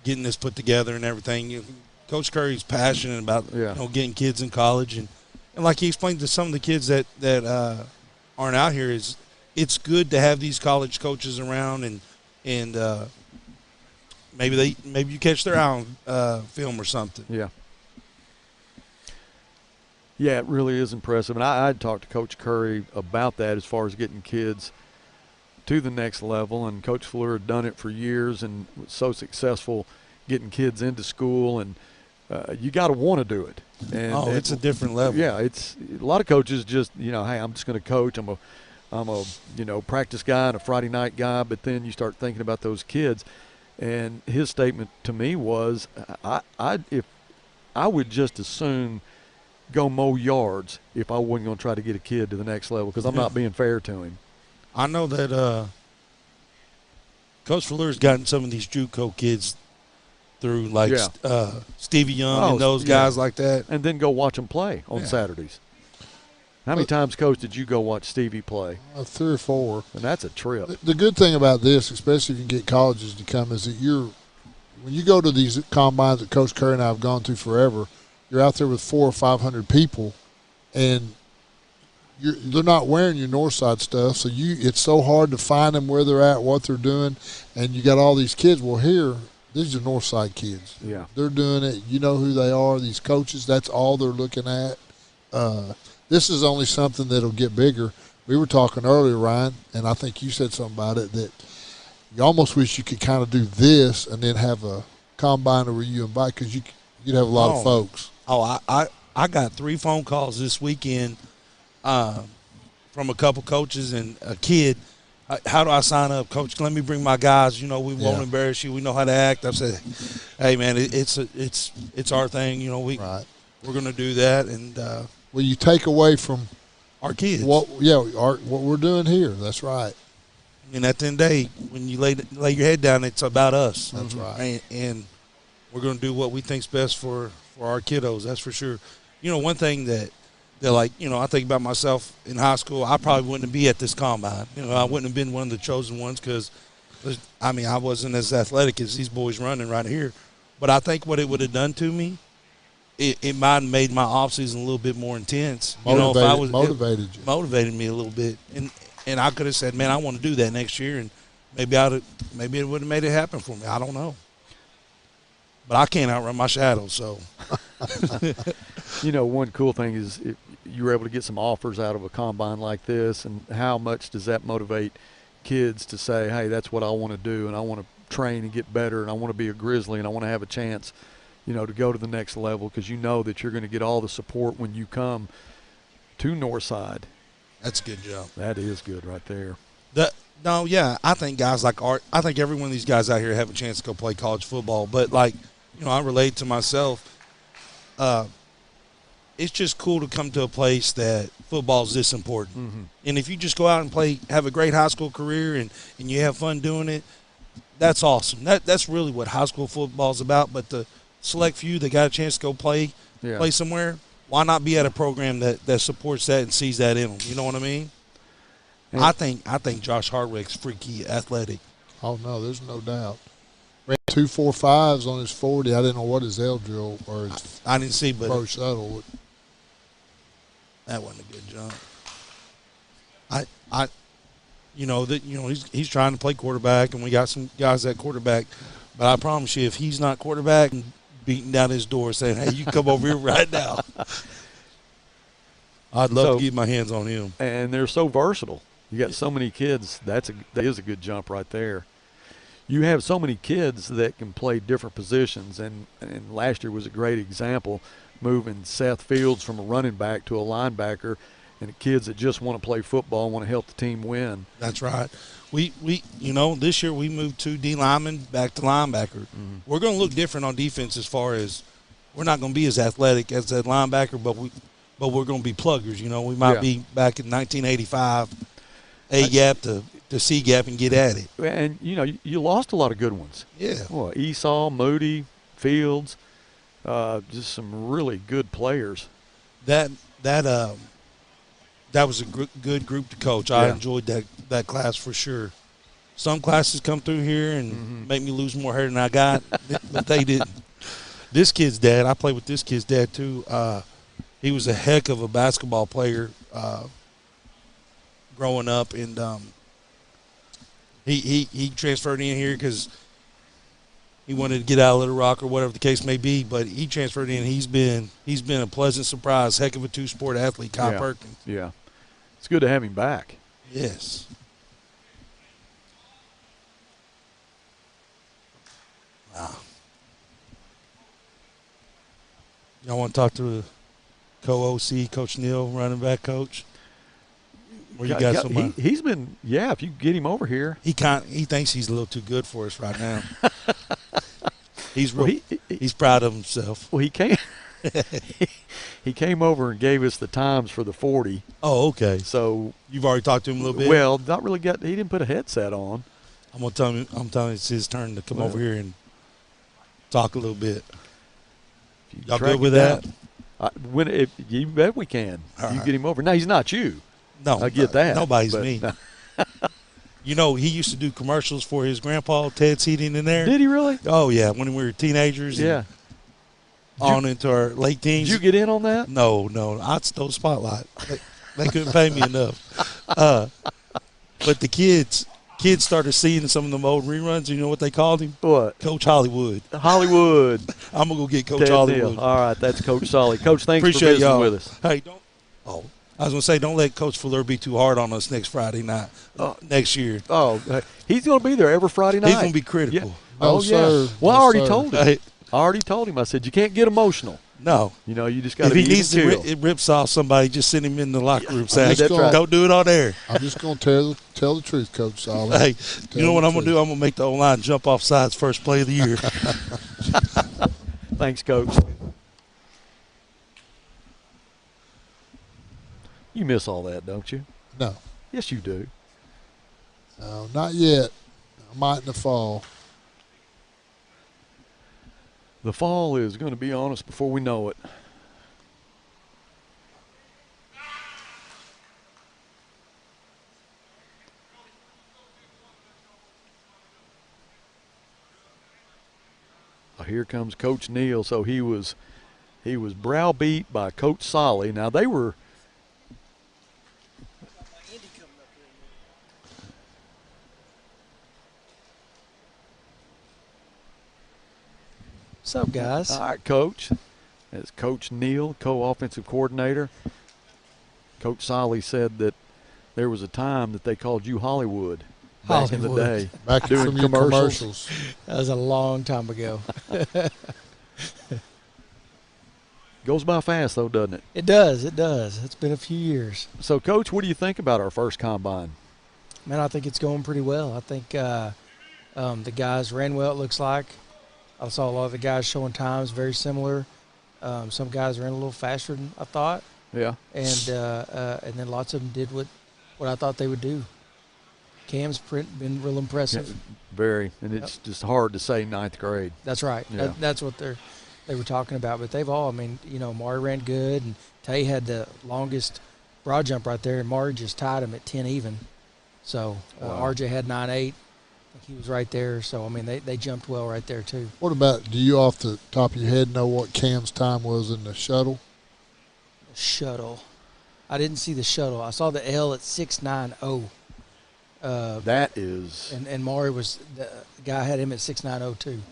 getting this put together and everything. Coach Curry's passionate about getting kids in college, and like he explained to some of the kids that aren't out here, is it's good to have these college coaches around, and maybe you catch their eye on film or something. Yeah. Yeah, it really is impressive. And I'd talked to Coach Curry about that as far as getting kids to the next level. And Coach Fleur had done it for years and was so successful getting kids into school. And you got to want to do it. And it's a different level. Yeah, it's a lot of coaches just, hey, I'm just going to coach. I'm a practice guy and a Friday night guy. But then you start thinking about those kids. And his statement to me was, if I would just as soon go mow yards if I wasn't going to try to get a kid to the next level, because I'm not being fair to him. I know that Coach Fleur's gotten some of these JUCO kids through, like Stevie Young and those guys like that. And then go watch them play on Saturdays. How many times, Coach, did you go watch Stevie play? 3 or 4. And that's a trip. The good thing about this, especially if you can get colleges to come, is that when you go to these combines that Coach Curry and I have gone to forever, you're out there with 400 or 500 people, and they're not wearing your Northside stuff, so it's so hard to find them where they're at, what they're doing, and you got all these kids. Well, here, these are Northside kids. Yeah. They're doing it. You know who they are, these coaches. That's all they're looking at. This is only something that'll get bigger. We were talking earlier, Ryan, and I think you said something about it, that you almost wish you could kind of do this and then have a combine where you invite, because you'd have a lot of folks. Oh, I got 3 phone calls this weekend from a couple coaches and a kid. How do I sign up, Coach? Let me bring my guys. We won't embarrass you. We know how to act. I said, hey man, it's our thing. We're gonna do that. And well, you take away from our kids. What we're doing here. That's right. And at the end of the day, when you lay your head down, it's about us. That's right. And we're going to do what we think's best for our kiddos. That's for sure. One thing that I think about myself in high school, I probably wouldn't be at this combine. I wouldn't have been one of the chosen ones because, I wasn't as athletic as these boys running right here. But I think what it would have done to me, it might have made my offseason a little bit more intense. Motivated me a little bit. And I could have said, man, I want to do that next year. And maybe it would have made it happen for me. I don't know. But I can't outrun my shadow, so. One cool thing is if you were able to get some offers out of a combine like this, and how much does that motivate kids to say, hey, that's what I want to do, and I want to train and get better, and I want to be a Grizzly, and I want to have a chance, to go to the next level, because that you're going to get all the support when you come to Northside. That's a good job. That is good right there. I think guys like Art, I think every one of these guys out here have a chance to go play college football, but I relate to myself. It's just cool to come to a place that football is this important. Mm-hmm. And if you just go out and play, have a great high school career, and you have fun doing it, that's awesome. That's really what high school football is about. But the select few that got a chance to go play somewhere, why not be at a program that supports that and sees that in them? You know what I mean? And I think Josh Hardwick's freaky athletic. Oh, no, there's no doubt. Ran 2.45s on his 40. I didn't know what his L drill or his I didn't see, but pro shuttle. That wasn't a good jump. He's trying to play quarterback, and we got some guys at quarterback. But I promise you, if he's not quarterback and beating down his door saying, "Hey, you come over here right now," I'd love to get my hands on him. And they're so versatile. You got so many kids. That is a good jump right there. You have so many kids that can play different positions, and last year was a great example, moving Seth Fields from a running back to a linebacker, and the kids that just want to play football and want to help the team win. That's right. We this year we moved 2 D linemen back to linebacker. Mm-hmm. We're going to look different on defense as far as we're not going to be as athletic as that linebacker, but we're going to be pluggers. We might be back in 1985, A gap to C gap and get at it. And you lost a lot of good ones. Yeah. Well, Esau, Moody, Fields, just some really good players. That was a good group to coach. I enjoyed that class for sure. Some classes come through here and make me lose more hair than I got, but they didn't. This kid's dad, I played with this kid's dad too. He was a heck of a basketball player growing up, and he transferred in here because he wanted to get out of Little Rock or whatever the case may be. But he transferred in. He's been a pleasant surprise. Heck of a 2-sport athlete, Kyle Perkins. Yeah, it's good to have him back. Yes. Wow. Y'all want to talk to the co-OC, Coach Neal, running back coach? Where you got somebody? He's been, if you get him over here. He thinks he's a little too good for us right now. He's proud of himself. Well, he came over and gave us the times for the 40. Oh, okay. So you've already talked to him a little bit? Well, not really he didn't put a headset on. I'm telling you it's his turn to come over here and talk a little bit. Y'all good with that? You bet we can. All you right. get him over. Now, he's not you. No. I get that. Nobody's me. He used to do commercials for his grandpa, Ted Seating in there. Did he really? Oh, yeah, when we were teenagers. Yeah. Into our late teens. Did you get in on that? No. I stole the spotlight. They couldn't pay me enough. But the kids started seeing some of them old reruns. You know what they called him? What? Coach Hollywood. Hollywood. I'm going to go get Coach Ted Hollywood. Neal. All right, that's Coach Solly. Coach, thanks Appreciate for visiting y'all with us. Hey, I was going to say, don't let Coach Fuller be too hard on us next Friday night, next year. Oh, he's going to be there every Friday night. He's going to be critical. Yeah. Oh, sir. yeah. Well, No, I already sir. told him. I already told him. I said, you can't get emotional. No. You just got to If be he needs even to rip off somebody, just send him in the locker room. Say, that's right. don't do it on air. I'm just going to tell the truth, Coach Solid. Hey, you know what I'm going to do? I'm going to make the O-line jump off sides first play of the year. Thanks, Coach. You miss all that, don't you? No. Yes, you do. No, not yet. I might in the fall. The fall is going to be on us before we know it. Here comes Coach Neal. So he was browbeat by Coach Solly. Now they were. What's up, guys? All right, Coach. That's Coach Neal, co-offensive coordinator. Coach Solly said that there was a time that they called you Hollywood back in the day. Back doing from your commercials. That was a long time ago. Goes by fast, though, doesn't it? It does. It's been a few years. So, Coach, what do you think about our first combine? Man, I think it's going pretty well. I think the guys ran well, it looks like. I saw a lot of the guys showing times very similar. Some guys ran a little faster than I thought. Yeah. And then lots of them did what I thought they would do. Cam's been real impressive. Yeah, very. And it's just hard to say ninth grade. That's right. Yeah. That's what they were talking about. But they've all, Maury ran good, and Tay had the longest broad jump right there, and Maury just tied him at 10 even. So Wow. RJ had 9.8. He was right there. So, they jumped well right there, too. What about, do you off the top of your head know what Cam's time was in the shuttle? Shuttle. I didn't see the shuttle. I saw the L at 690. That is And Maury was the guy had him at 690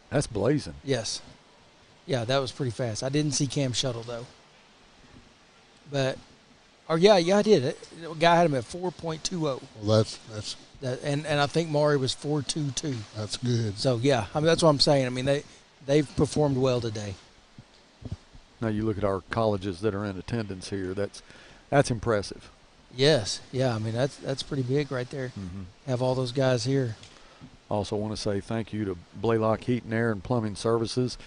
that's blazing. Yes. Yeah, that was pretty fast. I didn't see Cam shuttle though. But, yeah, I did. The guy had him at 4.20. Well, that's And I think Maury was 4.22. that's good. So yeah, I mean that's what I'm saying. I mean they've performed well today. Now you look at our colleges that are in attendance here. That's impressive. Yes, yeah. I mean that's pretty big right there. Mm-hmm. Have all those guys here. Also want to say thank you to Blaylock Heat and Air and Plumbing Services.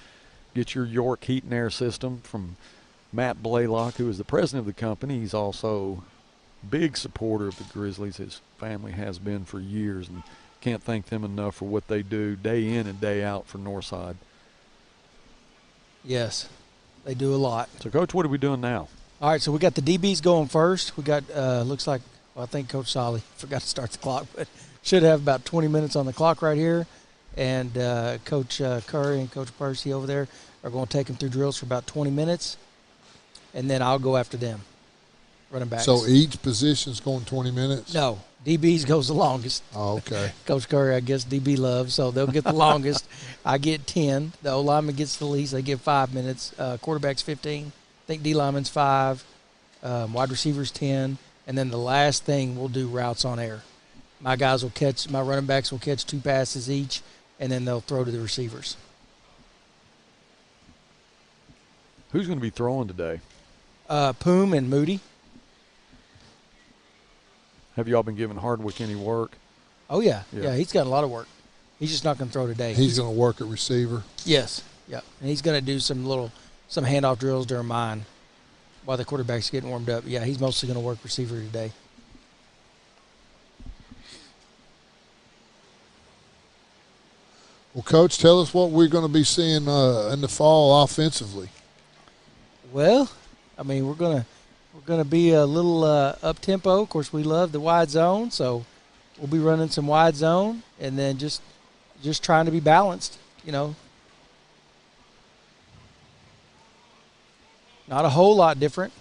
Get your York Heat and Air system from Matt Blaylock, who is the president of the company. He's also a big supporter of the Grizzlies. His family has been for years, and can't thank them enough for what they do day in and day out for Northside. Yes, they do a lot. So, Coach, what are we doing now? All right, so we got the DBs going first. We got looks like I think Coach Solly forgot to start the clock, but should have about 20 minutes on the clock right here. And Coach Curry and Coach Percy over there are going to take them through drills for about 20 minutes, and then I'll go after them, running backs. So each position's going 20 minutes? No, DBs goes the longest. Oh, okay. Coach Curry, I guess DB loves, so they'll get the longest. I get 10. The O lineman gets the least. They get 5 minutes. Quarterback's 15. I think D lineman's 5. Wide receivers 10. And then the last thing we'll do routes on air. My running backs will catch 2 passes each, and then they'll throw to the receivers. Who's going to be throwing today? Poom and Moody. Have y'all been giving Hardwick any work? Oh, yeah. Yeah. Yeah, he's got a lot of work. He's just not going to throw today. He's going to work at receiver? Yes. Yeah. And he's going to do some handoff drills during mine while the quarterback's getting warmed up. Yeah, he's mostly going to work receiver today. Well, Coach, tell us what we're going to be seeing in the fall offensively. Well, I mean, we're gonna be a little up tempo. Of course, we love the wide zone, so we'll be running some wide zone, and then just trying to be balanced. You know, not a whole lot different.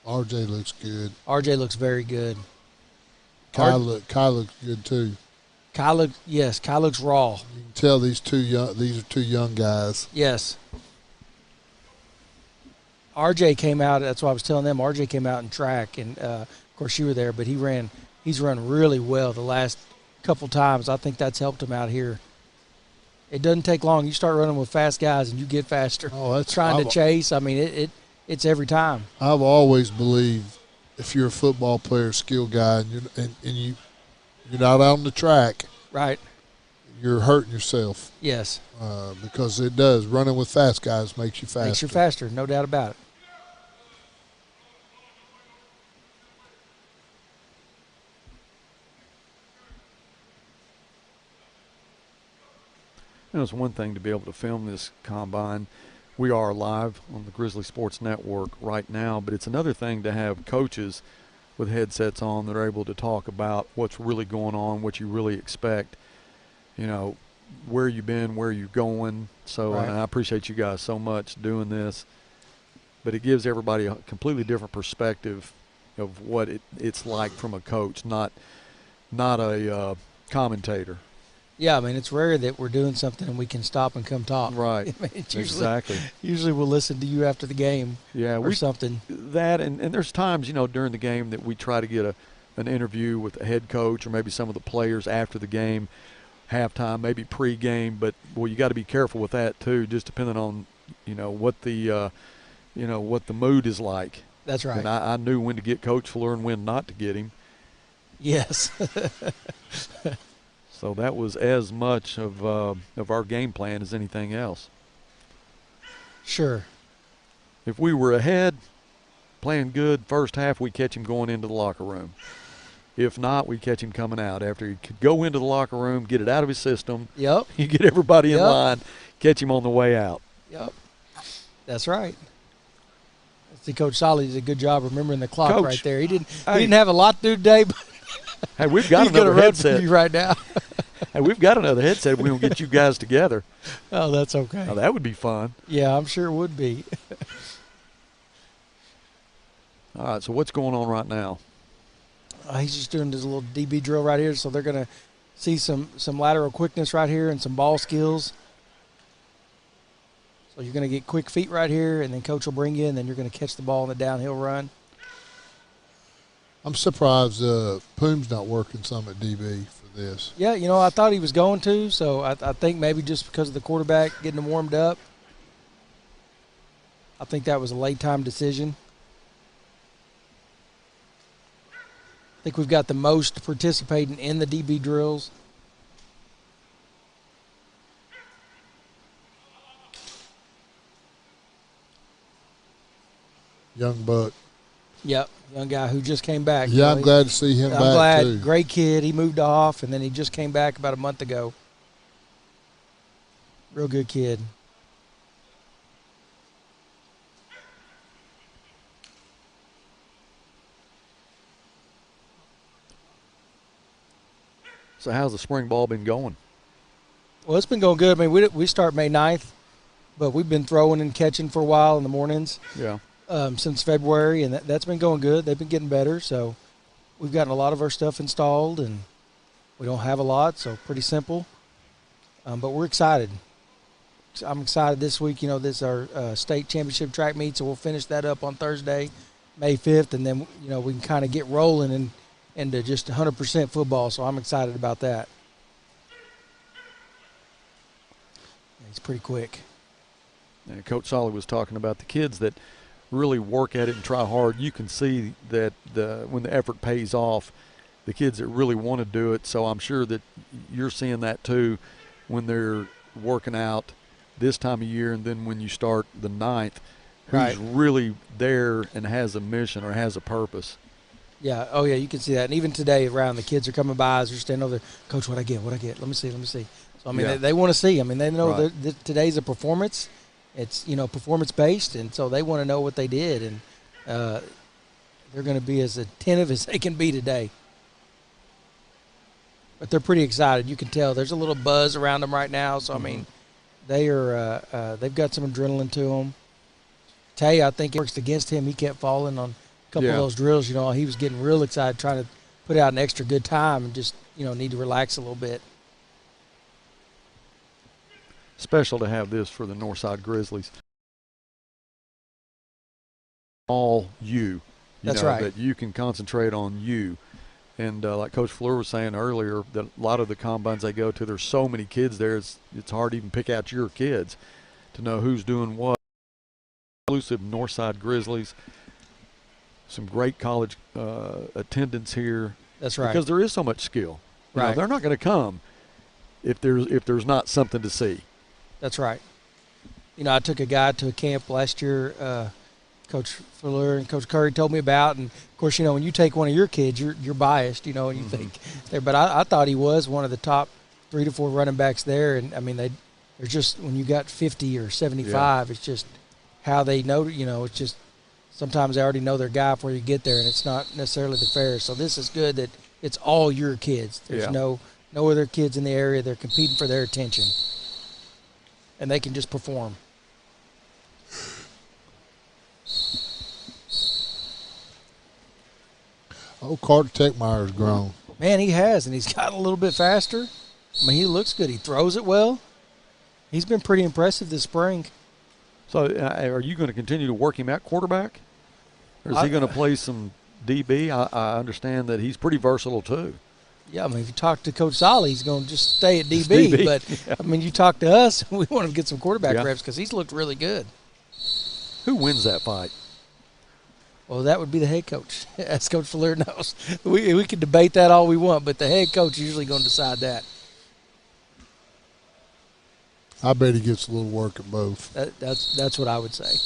RJ looks good. RJ looks very good. Kai looks good too. Kai looks raw. You can tell these are two young guys. Yes. RJ came out. That's what I was telling them. RJ came out in track, and of course you were there. But he's run really well the last couple times. I think that's helped him out here. It doesn't take long. You start running with fast guys, and you get faster. Oh, that's trying to chase. I mean, it's every time. I've always believed if you're a football player, skill guy, and you're not out on the track, right? You're hurting yourself. Yes. Because it does. Running with fast guys makes you faster. Makes you faster, no doubt about it. You know, it's one thing to be able to film this combine. We are live on the Grizzly Sports Network right now, but it's another thing to have coaches with headsets on that are able to talk about what's really going on, what you really expect, you know, where you've been, where you're going. So right. And I appreciate you guys so much doing this, but it gives everybody a completely different perspective of what it's like from a coach, not a commentator. Yeah, I mean, it's rare that we're doing something and we can stop and come talk. Right. I mean, Exactly. Usually we'll listen to you after the game or something. That, and there's times, you know, during the game that we try to get an interview with the head coach or maybe some of the players after the game, halftime, maybe pre-game. But, well, you got to be careful with that, too, just depending on, you know, what the mood is like. That's right. And I knew when to get Coach Fuller and when not to get him. Yes. So that was as much of our game plan as anything else. Sure. If we were ahead, playing good first half, we catch him going into the locker room. If not, we catch him coming out. After he could go into the locker room, get it out of his system. Yep. You get everybody in line, catch him on the way out. Yep. That's right. See, Coach Solly did a good job remembering the clock Coach, right there. He didn't have a lot to do today, but hey, we've got he's another run headset for you right now. Hey, we've got another headset. We don't get you guys together. Oh, that's okay. Now, that would be fun. Yeah, I'm sure it would be. All right, so what's going on right now? He's just doing this little DB drill right here, so they're going to see some lateral quickness right here and some ball skills. So you're going to get quick feet right here, and then coach will bring you, and then you're going to catch the ball on the downhill run. I'm surprised Poom's not working some at DB for this. Yeah, I thought he was going to, so I think maybe just because of the quarterback getting him warmed up. I think that was a late-time decision. I think we've got the most participating in the DB drills. Young buck. Yep, young guy who just came back. Yeah, I'm glad to see him back, glad. too. Great kid. He moved off, and then he just came back about a month ago. Real good kid. So how's the spring ball been going? Well, it's been going good. I mean, we start May 9th, but we've been throwing and catching for a while in the mornings. Yeah. Since February, and that's been going good. They've been getting better, so we've gotten a lot of our stuff installed, and we don't have a lot, so pretty simple. But we're excited. I'm excited this week. This is our state championship track meet, so we'll finish that up on Thursday, May 5th, and then we can kind of get rolling into just 100% football. So I'm excited about that. He's pretty quick. And Coach Solly was talking about the kids that really work at it and try hard. You can see that when the effort pays off, the kids that really want to do it. So I'm sure that you're seeing that too when they're working out this time of year, and then when you start the 9th, who's really there and has a mission or has a purpose. Yeah. Oh, yeah, you can see that. And even today around, the kids are coming by as they're standing over there. Coach, what I get? Let me see. So, I mean, they want to see. I mean, they know that today's a performance. It's, performance-based, and so they want to know what they did. And they're going to be as attentive as they can be today. But they're pretty excited. You can tell. There's a little buzz around them right now. So, I mean, they've got some adrenaline to them. Tay, I think it works against him. He kept falling on a couple of those drills. He was getting real excited, trying to put out an extra good time and just, need to relax a little bit. Special to have this for the Northside Grizzlies. All you. That's right. That you can concentrate on you. And like Coach Fleur was saying earlier, that a lot of the combines they go to, there's so many kids there, it's hard to even pick out your kids to know who's doing what. Exclusive Northside Grizzlies. Some great college attendance here. That's right. Because there is so much skill. Right. They're not going to come if there's not something to see. That's right. I took a guy to a camp last year, Coach Fuller and Coach Curry told me about, and of course, when you take one of your kids, you're biased, and you think there. But I thought he was one of the top 3 to 4 running backs there, and I mean they're just, when you got 50 or 75, it's just how they know. It's just sometimes they already know their guy before you get there, and it's not necessarily the fairest. So this is good that it's all your kids. There's no other kids in the area. They're competing for their attention, and they can just perform. Oh, Carter Techmeyer's grown. Man, he has, and he's gotten a little bit faster. I mean, he looks good. He throws it well. He's been pretty impressive this spring. So are you going to continue to work him at quarterback? Or is he going to play some DB? I understand that he's pretty versatile too. Yeah, I mean, if you talk to Coach Solly, he's going to just stay at DB. But, I mean, you talk to us, we want him to get some quarterback reps because he's looked really good. Who wins that fight? Well, that would be the head coach, as Coach Fuller knows. We can debate that all we want, but the head coach is usually going to decide that. I bet he gets a little work at both. That's what I would say.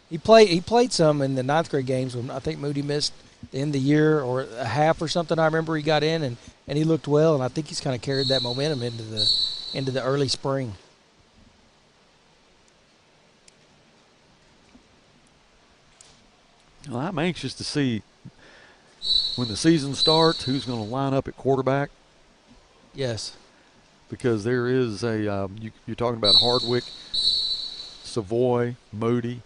He played some in the 9th grade games when I think Moody missed the end of the year or a half or something. I remember he got in and he looked well, and I think he's kind of carried that momentum into the early spring. Well, I'm anxious to see when the season starts who's going to line up at quarterback. Yes. Because there is you're talking about Hardwick, Savoy, Moody.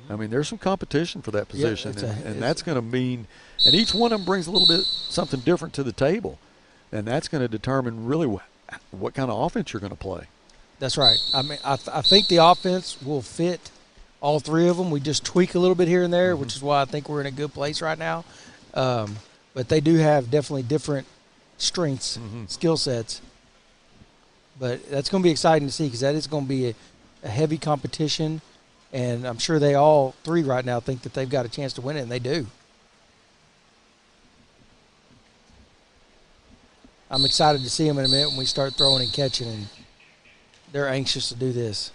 I mean, there's some competition for that position, Yeah, and that's going to mean, and each one of them brings a little bit something different to the table, and that's going to determine really what kind of offense you're going to play. That's right. I mean, I think the offense will fit all three of them. We just tweak a little bit here and there, which is why I think we're in a good place right now. But they do have definitely different strengths, skill sets. But that's going to be exciting to see because that is going to be a heavy competition. And I'm sure they all three right now think that they've got a chance to win it, and they do. I'm excited to see them in a minute when we start throwing and catching, and they're anxious to do this.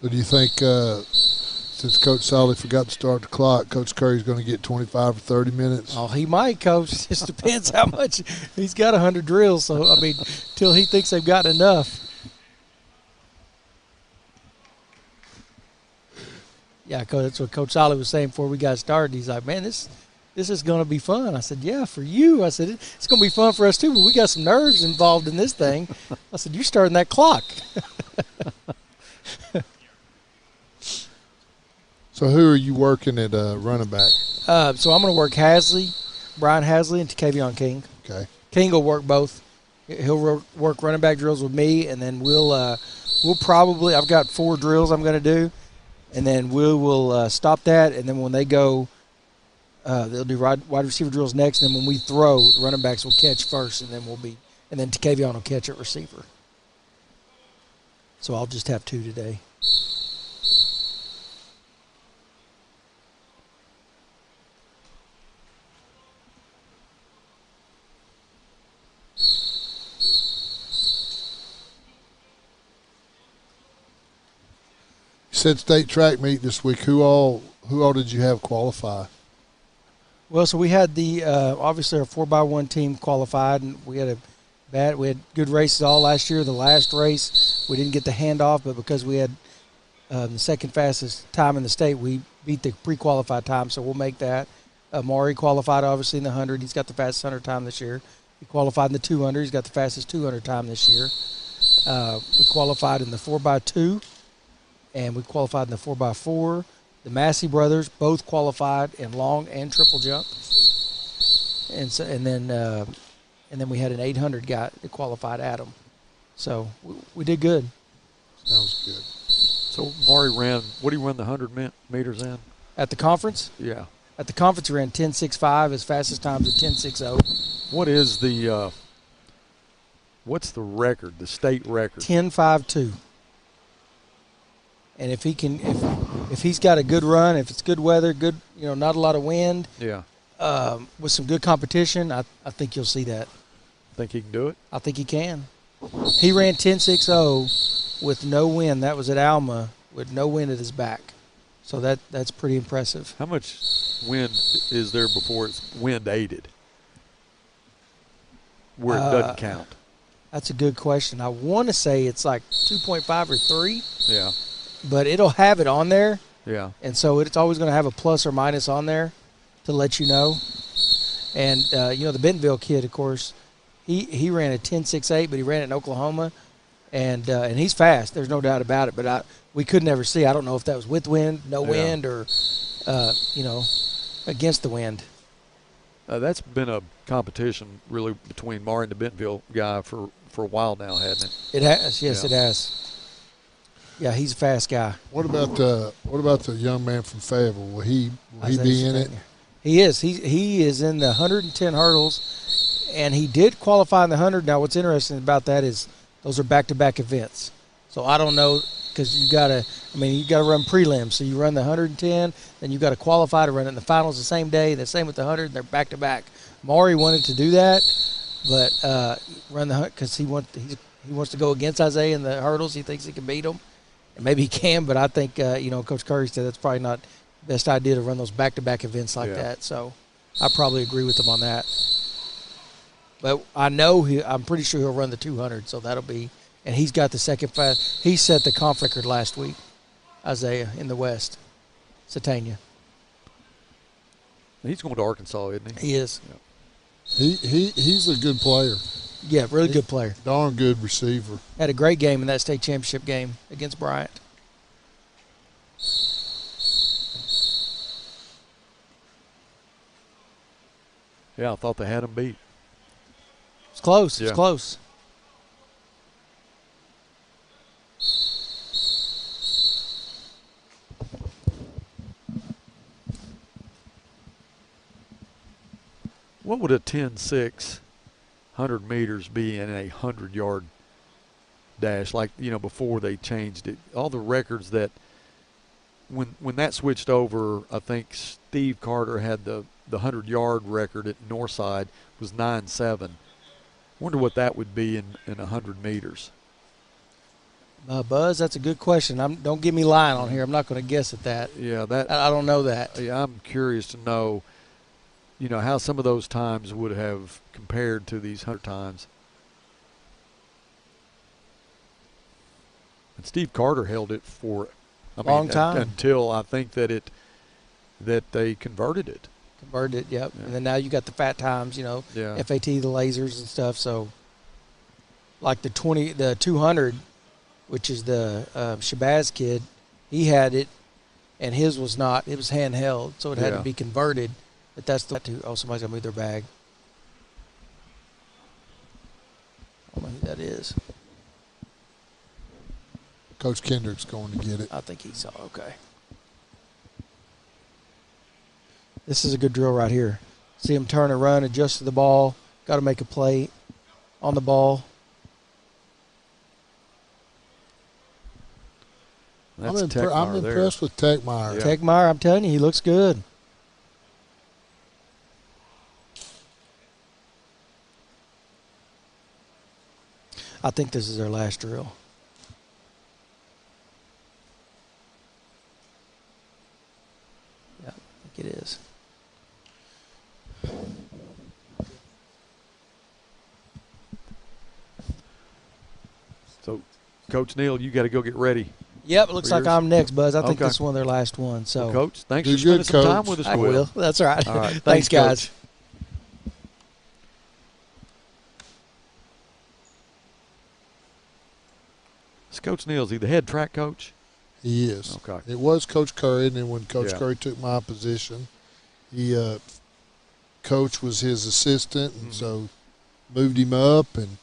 So do you think since Coach Solly forgot to start the clock, Coach Curry's going to get 25 or 30 minutes? Oh, he might, Coach. It just depends how much. He's got 100 drills, so, I mean, till he thinks they've got enough. Yeah, Coach, that's what Coach Solly was saying before we got started. He's like, man, this is going to be fun. I said, yeah, for you. I said, it's going to be fun for us too, but we got some nerves involved in this thing. I said, you're starting that clock. So who are you working at running back? So I'm going to work Brian Hasley, and Takevion King. Okay. King will work both. He'll work running back drills with me, and then we'll probably – I've got 4 drills I'm going to do, and then we'll stop that, and then when they go they'll do wide receiver drills next, and then when we throw, the running backs will catch first, and then Takevion will catch at receiver. So I'll just have 2 today. You said state track meet this week. Who all did you have qualify? Well, so we had the obviously our 4x1 team qualified, and we had good races all last year. The last race we didn't get the handoff, but because we had the second fastest time in the state, we beat the pre-qualified time, so we'll make that. Maury qualified obviously in the 100. He's got the fastest 100 time this year. He qualified in the 200. He's got the fastest 200 time this year. We qualified in the 4x2. And we qualified in the 4x4. The Massey brothers both qualified in long and triple jump. And then we had an 800 guy that qualified, Adam. So we did good. Sounds good. So Maury what did he run the 100 meters in? At the conference? Yeah. At the conference, he ran 10.65. His fastest time's at 10.60. What is what's the record, the state record? 10.52. And if he's got a good run, if it's good weather, not a lot of wind, yeah, with some good competition, I think you'll see that. Think he can do it? I think he can. He ran 10.60 with no wind. That was at Alma with no wind at his back. So that's pretty impressive. How much wind is there before it's wind aided, where it doesn't count? That's a good question. I want to say it's like 2.5 or 3. Yeah. But it'll have it on there. Yeah. And so it's always going to have a plus or minus on there to let you know. And, the Bentonville kid, of course, he ran a 10.68, but he ran it in Oklahoma. And he's fast. There's no doubt about it. But we could never see. I don't know if that was with wind, no wind, or, against the wind. That's been a competition, really, between Maury and the Bentonville guy for a while now, hasn't it? It has. Yes, yeah. It has. Yeah, he's a fast guy. What about the young man from Fayetteville? Will he be in it? He is. He is in the 110 hurdles, and he did qualify in the 100. Now, what's interesting about that is those are back-to-back events. So I don't know, because you got to run prelims. So you run the 110, then you got to qualify to run it in the finals the same day. The same with the 100. They're back-to-back. Maury wanted to do that, but run the 100 because he wants to go against Isaiah in the hurdles. He thinks he can beat him. And maybe he can, but I think, Coach Curry said that's probably not the best idea to run those back-to-back events like that. So I probably agree with him on that. But I'm pretty sure he'll run the 200, so that'll be – and he's got the second fast – he set the conf record last week. Isaiah in the West. Satania. He's going to Arkansas, isn't he? He is. He's a good player. Yeah, really good player. Darn good receiver. Had a great game in that state championship game against Bryant. Yeah, I thought they had him beat. It's close. Yeah. It's close. What would a 10-6 100 meters be in a 100-yard dash, like, before they changed it? All the records that when that switched over, I think Steve Carter had the 100-yard record at Northside was 9.7. Wonder what that would be in 100 meters. Buzz, that's a good question. Don't give me lying on here. I'm not going to guess at that. Yeah, I don't know that. Yeah, I'm curious to know, how some of those times would have compared to these 100 times. And Steve Carter held it for Long time. until I think that they converted it. Converted it, yep. Yeah. And then now you got the fat times, Yeah. FAT, the lasers and stuff. So, like the 200, which is the Shabazz kid, he had it, and his was not. It was handheld, so it had to be converted. But that's somebody's gonna move their bag. I don't know who that is. Coach Kendrick's going to get it. I think he saw. Okay. This is a good drill right here. See him turn and run, adjust to the ball. Got to make a play on the ball. That's I'm impressed with Techmeyer. Yeah. Techmeyer, I'm telling you, he looks good. I think this is their last drill. Yeah, I think it is. So, Coach Neal, you got to go get ready. Yep, it looks like I'm next, Buzz. I think Okay. this is one of their last ones. So, well, Coach, thanks Do for spending good, some time Coach. with us. I will. That's right. All right. Thanks, guys. Coach. Is Coach Neal, is he the head track coach? He is. Okay. It was Coach Curry, and then when Coach Yeah. Curry took my position, Coach was his assistant, and so moved him up, and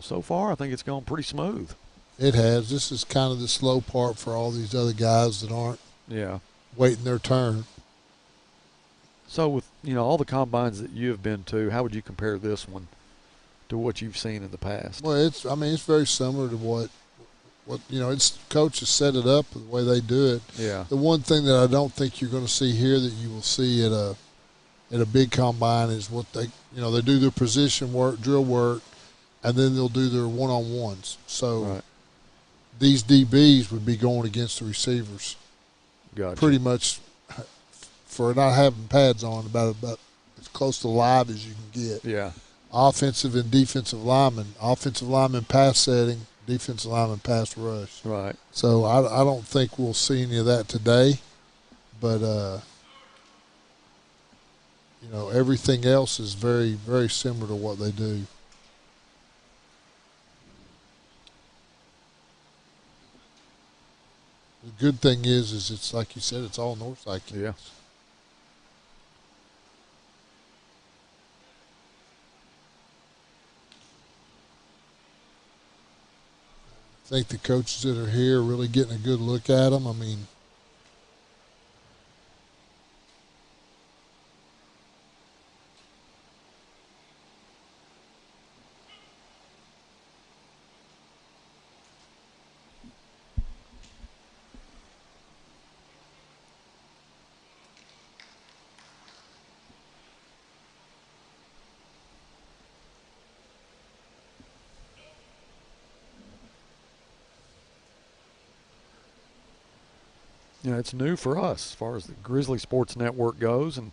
So far, I think it's gone pretty smooth. it has. This is kind of the slow part for all these other guys that aren't Yeah. waiting their turn. So with, all the combines that you have been to, how would you compare this one to what you've seen in the past? Well, it's very similar to what it's Coach has set it up the way they do it. Yeah. The one thing that I don't think you're going to see here that you will see at a big combine is what they do their position work, drill work, and then they'll do their one-on-ones. So Right. these DBs would be going against the receivers. Gotcha. Pretty much for not having pads on, about as close to live as you can get. Yeah. Offensive and defensive linemen. Offensive lineman pass setting, defensive lineman pass rush. Right. So I don't think we'll see any of that today. But, everything else is very, very similar to what they do. The good thing is it's like you said, it's all Northside kids. Yeah. I think the coaches that are here are really getting a good look at them. I mean, it's new for us as far as the Grizzly Sports Network goes, and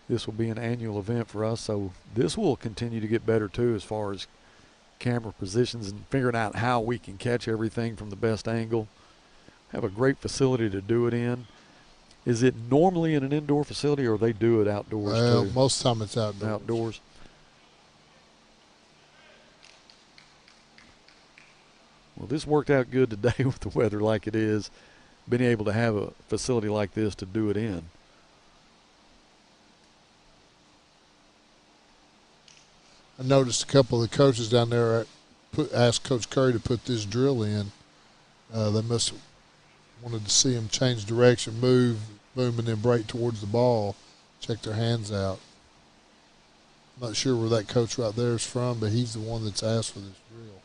this will be an annual event for us. So this will continue to get better too as far as camera positions and figuring out how we can catch everything from the best angle. Have a great facility to do it in. Is it normally in an indoor facility, or they do it outdoors Well, too? most of the time it's outdoors. Outdoors. Well, this worked out good today with the weather like it is. Being able to have a facility like this to do it in. I noticed a couple of the coaches down there asked Coach Curry to put this drill in. They must have wanted to see him change direction, move, boom, and then break towards the ball, check their hands out. I'm not sure where that coach right there is from, but he's the one that's asked for this drill.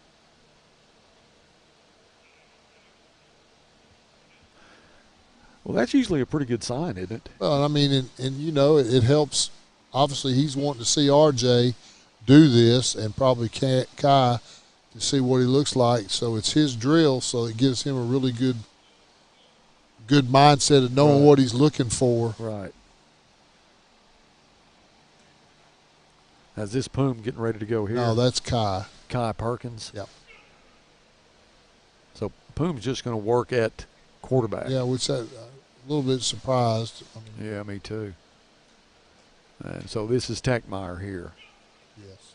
Well, that's usually a pretty good sign, isn't it? Well, I mean, and you know, it helps. Obviously, he's wanting to see RJ do this, and probably Kai to see what he looks like. So it's his drill, so it gives him a really good mindset of knowing what he's looking for. Right. Is this Poom getting ready to go here? No, that's Kai. Kai Perkins? Yep. So Poom's just going to work at quarterback. Yeah, which a little bit surprised. I mean, Yeah, me too. And so this is Techmeyer here. yes.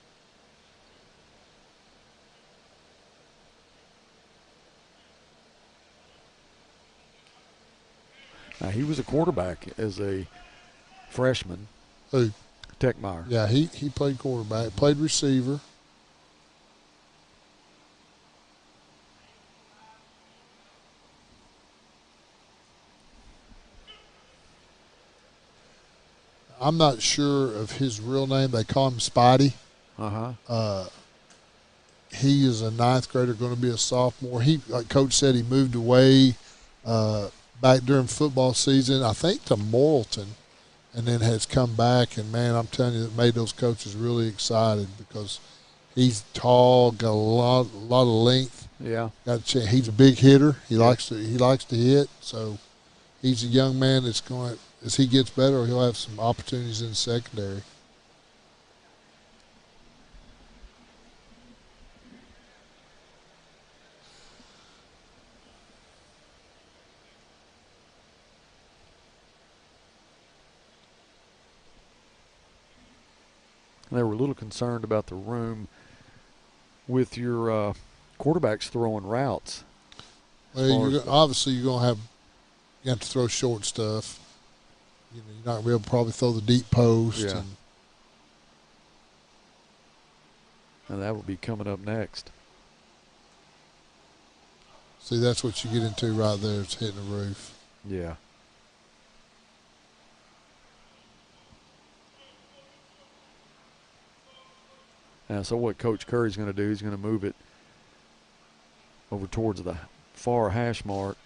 Now, he was a quarterback as a freshman. Who? Techmeyer. Yeah, he played quarterback, played receiver. I'm not sure of his real name. They call him Spidey. Uh-huh. He is a ninth grader, going to be a sophomore. He, like Coach said, he moved away back during football season, I think to Morrilton, and then has come back. And, man, I'm telling you, it made those coaches really excited because he's tall, got a lot of length. Yeah. He's a big hitter. He likes to hit. So he's a young man that's going, as he gets better, he'll have some opportunities in the secondary. They were a little concerned about the room with your quarterbacks throwing routes. Well, obviously you have to throw short stuff. You know, you're not going to be able to probably throw the deep post. Yeah. And that will be coming up next. See, that's what you get into right there. It's hitting the roof. Yeah. Now, so what Coach Curry's going to do, he's going to move it over towards the far hash mark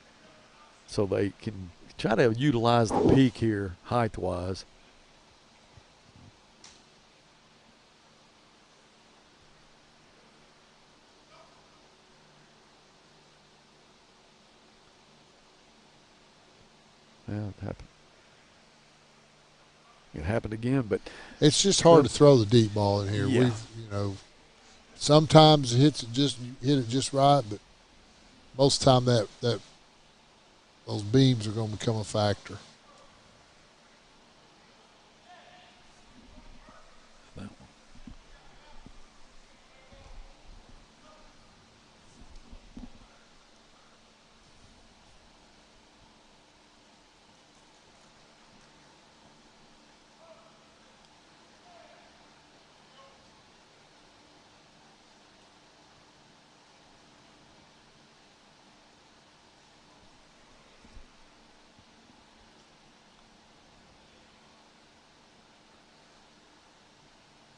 so they can try to utilize the peak here height-wise. Yeah, it happened. It happened again, but it's just hard to throw the deep ball in here. Yeah. Sometimes you hit it just right, but most of the time that those beams are going to become a factor.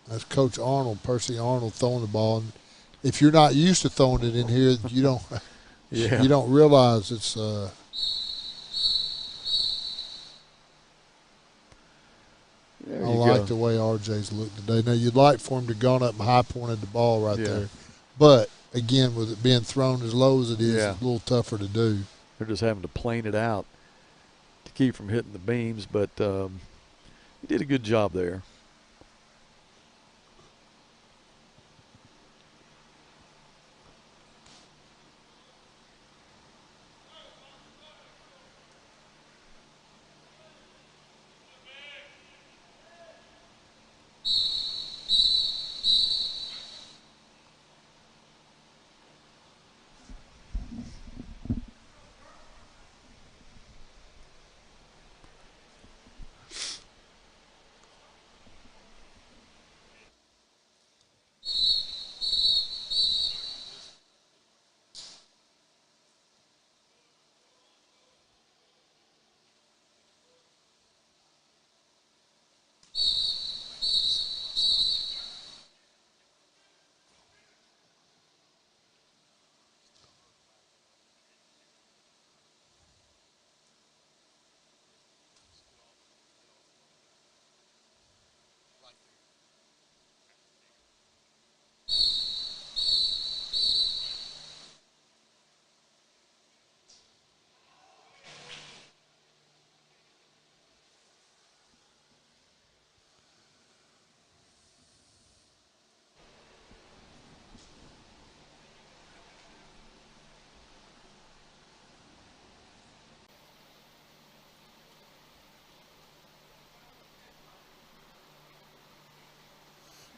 That's Coach Arnold, Percy Arnold, throwing the ball. And if you're not used to throwing it in here, you don't you don't realize it's. I like the way RJ's looked today. Now you'd like for him to gone up and high pointed the ball right there, but again, with it being thrown as low as it is, it's a little tougher to do. They're just having to plane it out to keep from hitting the beams, but he did a good job there.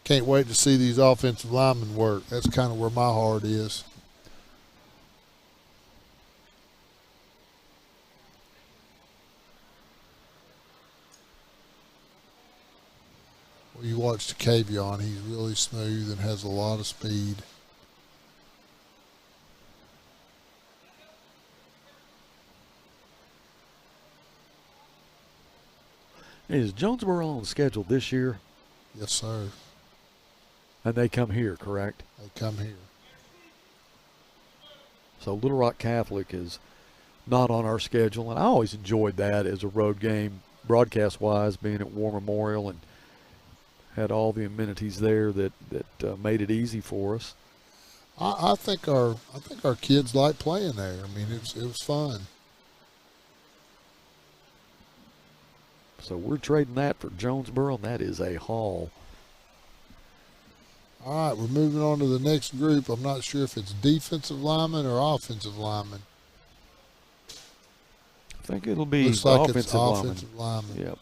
Can't wait to see these offensive linemen work. That's kind of where my heart is. Well, you watch Takevion, he's really smooth and has a lot of speed. Is Jonesboro on the schedule this year? Yes, sir. And they come here, correct? They come here. So Little Rock Catholic is not on our schedule, and I always enjoyed that as a road game, broadcast-wise, being at War Memorial and had all the amenities there that made it easy for us. I think our kids like playing there. I mean, it was fun. So we're trading that for Jonesboro, and that is a haul. All right, we're moving on to the next group. I'm not sure if it's defensive lineman or offensive lineman. I think it'll be Looks like offensive it's offensive lineman. Yep.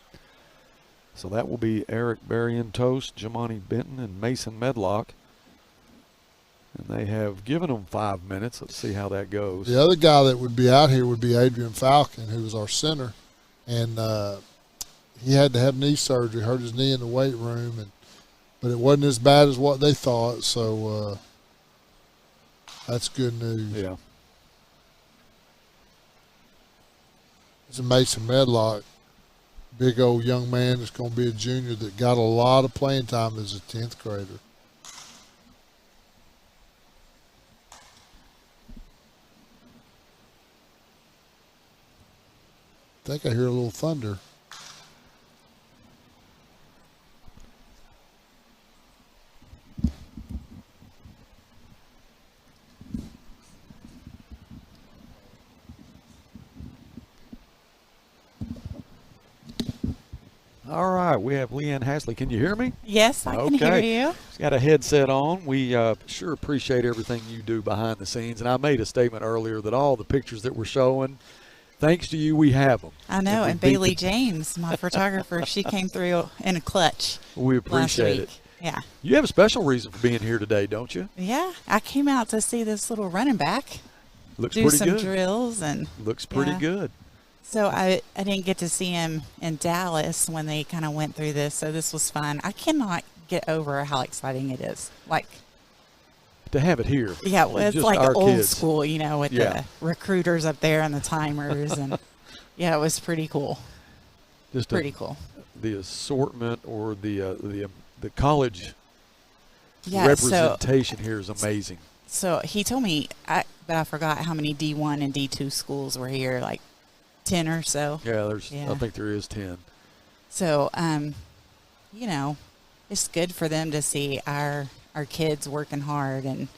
So that will be Eric Barrientos, Jamani Benton, and Mason Medlock. And they have given them 5 minutes. Let's see how that goes. The other guy that would be out here would be Adrian Falcon, who was our center. And he had to have knee surgery, hurt his knee in the weight room, but it wasn't as bad as what they thought, so that's good news. Yeah. It's a Mason Medlock, big old young man that's going to be a junior that got a lot of playing time as a 10th grader. I think I hear a little thunder. All right, we have Leanne Hasley. Can you hear me? Yes, I can hear you. She's got a headset on. We sure appreciate everything you do behind the scenes. And I made a statement earlier that all the pictures that we're showing, thanks to you, we have them. I know, and Bailey James, my photographer, she came through in a clutch. We appreciate it. Yeah. You have a special reason for being here today, don't you? Yeah, I came out to see this little running back. Looks do pretty some good. drills and Looks pretty yeah. good. So I didn't get to see him in Dallas when they kind of went through this, so this was fun. I cannot get over how exciting it is. Like, to have it here. yeah, well, it's just like our old kids. school, you know, with Yeah. the recruiters up there and the timers, and yeah, it was pretty cool. Just Pretty cool. The assortment or the college Yeah, representation here is amazing. So he told me, but I forgot how many D1 and D2 schools were here, like 10 or so. Yeah, Yeah. I think there is 10. So, you know, it's good for them to see our kids working hard and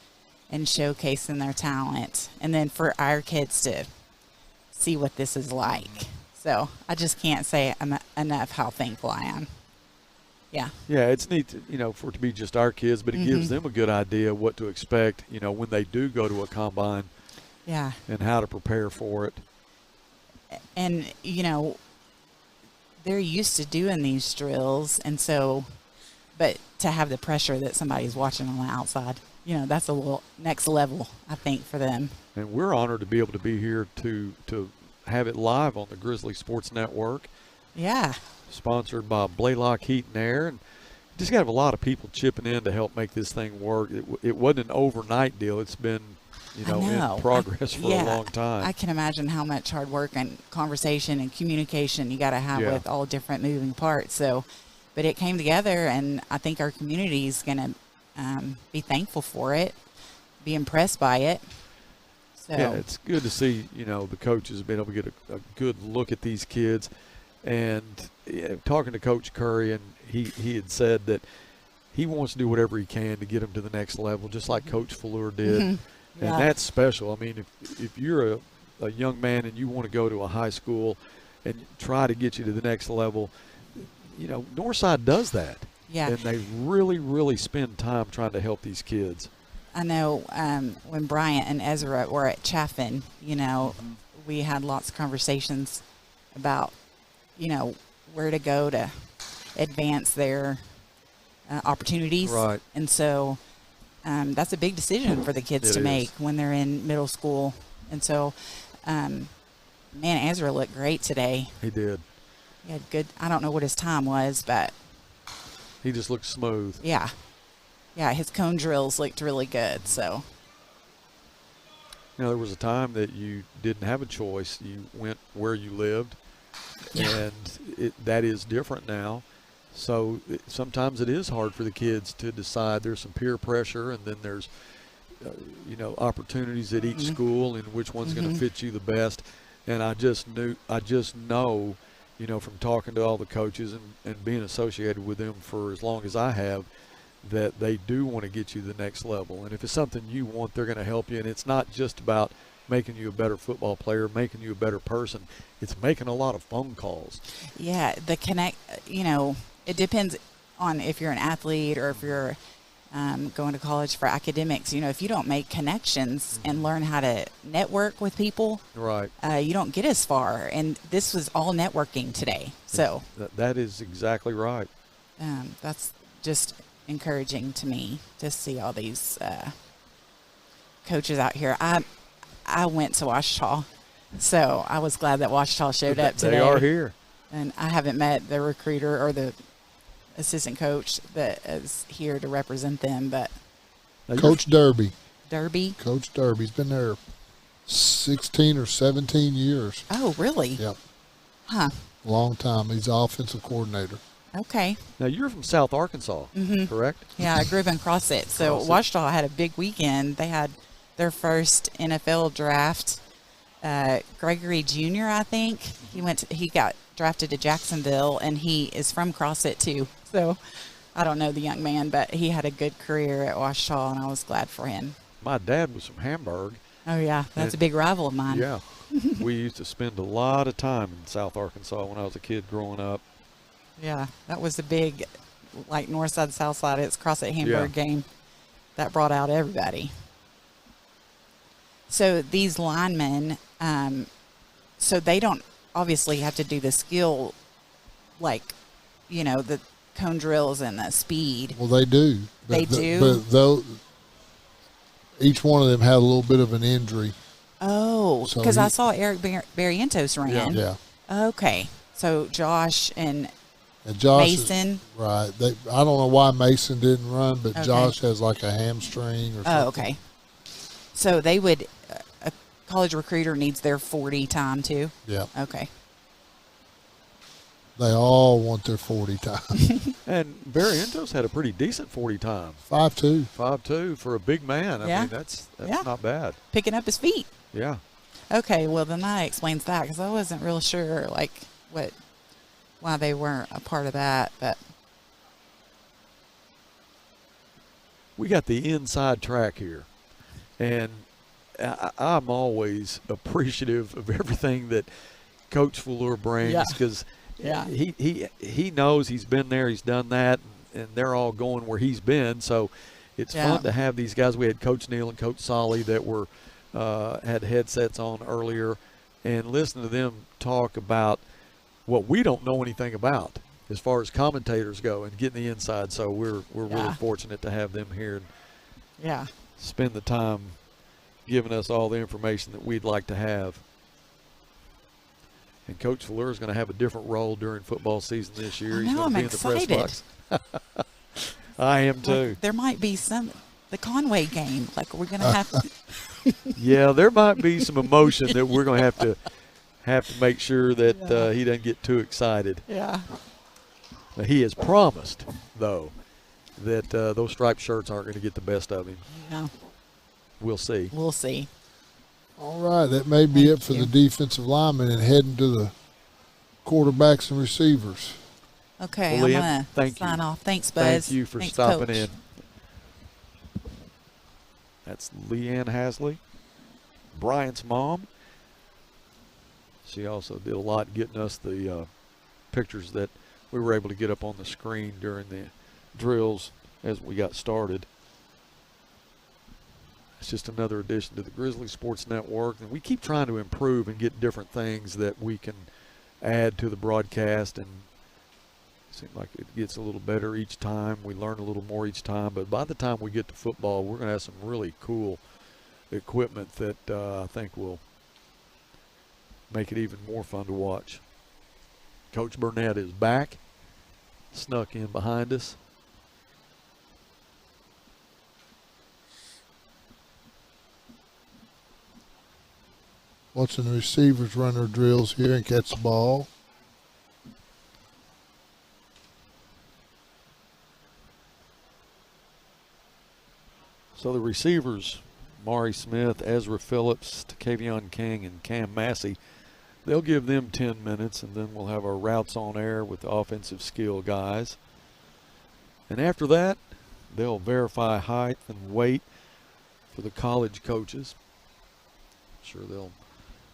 showcasing their talent. And then for our kids to see what this is like. So I just can't say enough how thankful I am. Yeah. Yeah, it's neat, for it to be just our kids, but it gives them a good idea of what to expect, when they do go to a combine. Yeah. And how to prepare for it. And, they're used to doing these drills, and so, but to have the pressure that somebody's watching on the outside, that's a little next level, I think, for them. And we're honored to be able to be here to have it live on the Grizzly Sports Network. Yeah. Sponsored by Blaylock Heat and Air, and just got to have a lot of people chipping in to help make this thing work. It wasn't an overnight deal. It's been, in progress for a long time. I can imagine how much hard work and conversation and communication you got to have with all different moving parts. So, but it came together, and I think our community is going to be thankful for it, be impressed by it. So. Yeah, it's good to see, the coaches have been able to get a good look at these kids. And talking to Coach Curry, and he had said that he wants to do whatever he can to get them to the next level, just like Coach Fleur did. Yeah. And that's special. I mean, if you're a young man and you want to go to a high school and try to get you to the next level, Northside does that. Yeah. And they really, really spend time trying to help these kids. I know when Bryant and Ezra were at Chaffin, we had lots of conversations about, where to go to advance their opportunities. Right. And so that's a big decision for the kids to make when they're in middle school. And so, man, Ezra looked great today. He did. He had good, I don't know what his time was, but. He just looked smooth. Yeah. Yeah, his cone drills looked really good, so. There was a time that you didn't have a choice. You went where you lived. Yeah. And that is different now. So sometimes it is hard for the kids to decide. There's some peer pressure, and then there's, opportunities at each school and which one's going to fit you the best. And I just know, from talking to all the coaches and being associated with them for as long as I have, that they do want to get you to the next level. And if it's something you want, they're going to help you. And it's not just about making you a better football player, making you a better person. It's making a lot of phone calls. Yeah, it depends on if you're an athlete or if you're going to college for academics. If you don't make connections and learn how to network with people, right, you don't get as far. And this was all networking today. So that is exactly right. That's just encouraging to me to see all these coaches out here. I went to Ouachita, so I was glad that Ouachita showed up today. They are here. And I haven't met the recruiter or the assistant coach that is here to represent them, but Coach Derby. Coach Derby's been there 16 or 17 years. Oh, really? Yep. Huh. Long time. He's the offensive coordinator. Okay. Now, you're from South Arkansas, correct? Yeah, I grew up in Crossett. So Ouachita had a big weekend. They had their first NFL draft. Gregory Jr., I think, he got drafted to Jacksonville, and he is from Crossett too. So I don't know the young man, but he had a good career at Ouachita, and I was glad for him. My dad was from Hamburg. Oh, yeah. That's a big rival of mine. Yeah. We used to spend a lot of time in South Arkansas when I was a kid growing up. Yeah, that was the big, like, north side, south side. It's Crossett Hamburg game that brought out everybody. So these linemen, so they don't obviously have to do the skill, like, the cone drills and the speed. Well, they do. They do? But though each one of them had a little bit of an injury. Oh, because I saw Eric Barrientos ran. Yeah. Okay. So Josh and Josh Mason. Right. I don't know why Mason didn't run, but Josh has like a hamstring or something. Oh, okay. So they would, a college recruiter needs their 40 time too? Yeah. Okay. They all want their 40 time. And Barrientos had a pretty decent 40 time. 5'2". 5'2" for a big man. I mean, that's not bad. Picking up his feet. Yeah. Okay, well, then that explains that, because I wasn't real sure, like, why they weren't a part of that, but. We got the inside track here. And I'm always appreciative of everything that Coach Fuller brings because he knows he's been there, he's done that, and they're all going where he's been. So it's fun to have these guys. We had Coach Neal and Coach Solly that were had headsets on earlier, and listen to them talk about what we don't know anything about as far as commentators go and getting the inside. So we're really fortunate to have them here and spend the time giving us all the information that we'd like to have. And Coach Fuller is going to have a different role during football season this year. He's going to be excited. in the press box. I am too. Like, there might be the Conway game. Like we're going to have to. Yeah, there might be some emotion that we're going to have to make sure that he doesn't get too excited. Yeah. Now, he has promised, though, that those striped shirts aren't going to get the best of him. Yeah. We'll see. We'll see. All right, that may be it for the defensive linemen, and heading to the quarterbacks and receivers. Okay, well, I'm going to sign off. Thanks, Buzz. Thank you for stopping Coach. in. That's Leanne Hasley, Bryant's mom. She also did a lot getting us the pictures that we were able to get up on the screen during the drills as we got started. It's just another addition to the Grizzly Sports Network, and we keep trying to improve and get different things that we can add to the broadcast, and it seems like it gets a little better each time. We learn a little more each time, but by the time we get to football, we're going to have some really cool equipment that I think will make it even more fun to watch. Coach Burnett is back, snuck in behind us. Watching the receivers run their drills here and catch the ball. So the receivers, Mari Smith, Ezra Phillips, Takevion King, and Cam Massey, they'll give them 10 minutes, and then we'll have our routes on air with the offensive skill guys. And after that, they'll verify height and weight for the college coaches. I'm sure they'll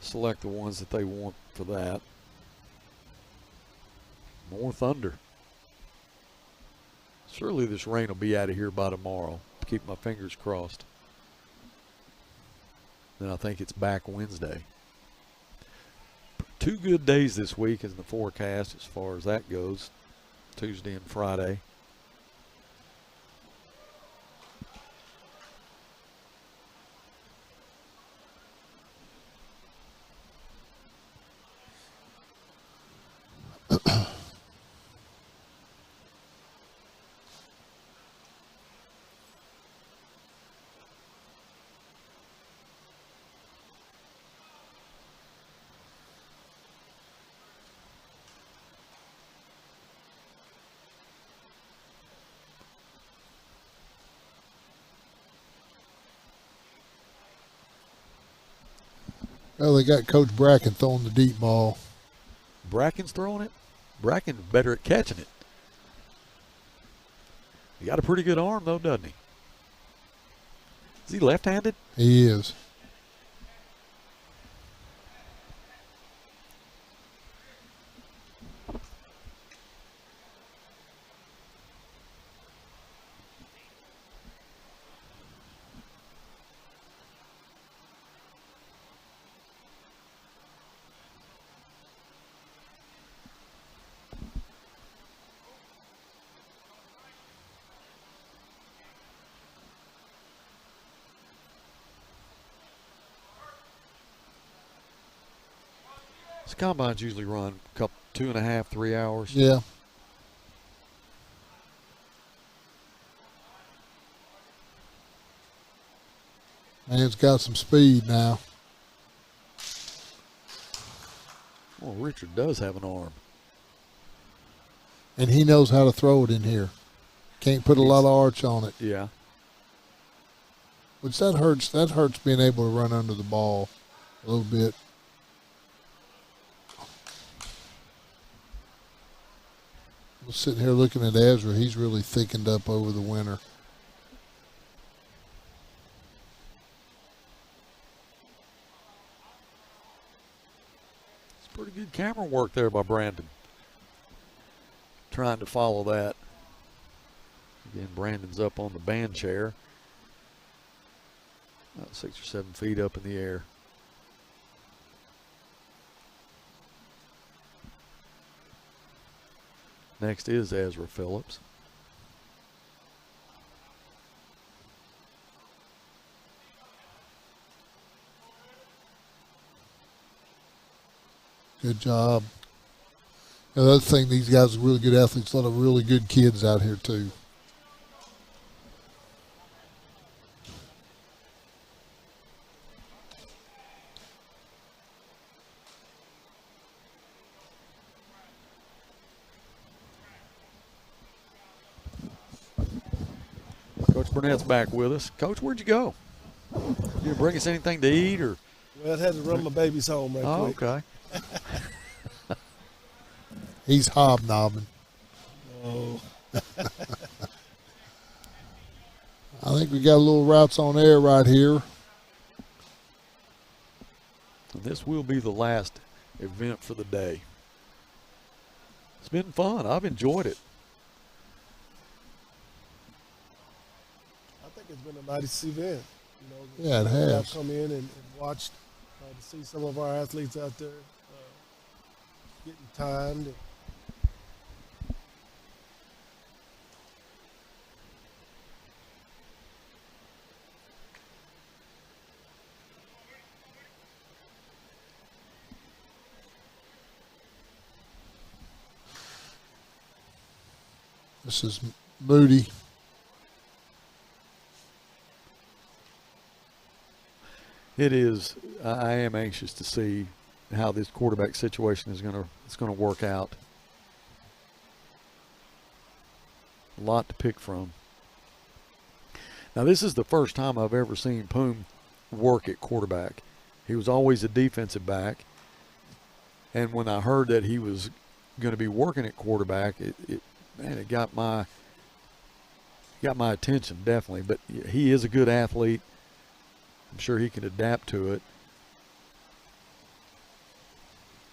select the ones that they want for that. More thunder. Surely this rain will be out of here by tomorrow. Keep my fingers crossed. Then I think it's back Wednesday. 2 good days this week in the forecast as far as that goes. Tuesday and Friday. Well, they got Coach Bracken throwing the deep ball. Bracken's throwing it? Bracken's better at catching it. He got a pretty good arm, though, doesn't he? Is he left-handed? He is. These combines usually run a couple, 2.5, 3 hours. Yeah. Man's got some speed now. Well, Richard does have an arm. And he knows how to throw it in here. Can't put a lot of arch on it. Yeah. Which that hurts. That hurts being able to run under the ball a little bit. I was sitting here looking at Ezra. He's really thickened up over the winter. Pretty good camera work there by Brandon. Trying to follow that. Again, Brandon's up on the band chair. About 6 or 7 feet up in the air. Next is Ezra Phillips. Good job. Another thing, these guys are really good athletes. A lot of really good kids out here, too. Coach Burnett's back with us. Coach, where'd you go? You bring us anything to eat, or? Well, I had to run my babies home right quick. Okay. He's hobnobbing. Oh. I think we got a little routes on air right here. This will be the last event for the day. It's been fun. I've enjoyed it. I think it's been a nice event. You know, Yeah, it has. I've come in and watched to see some of our athletes out there getting timed. This is Moody. It is. I am anxious to see how this quarterback situation is going to work out. A lot to pick from. Now, this is the first time I've ever seen Poom work at quarterback. He was always a defensive back, and when I heard that he was going to be working at quarterback, it got my attention, definitely. But he is a good athlete. I'm sure he can adapt to it.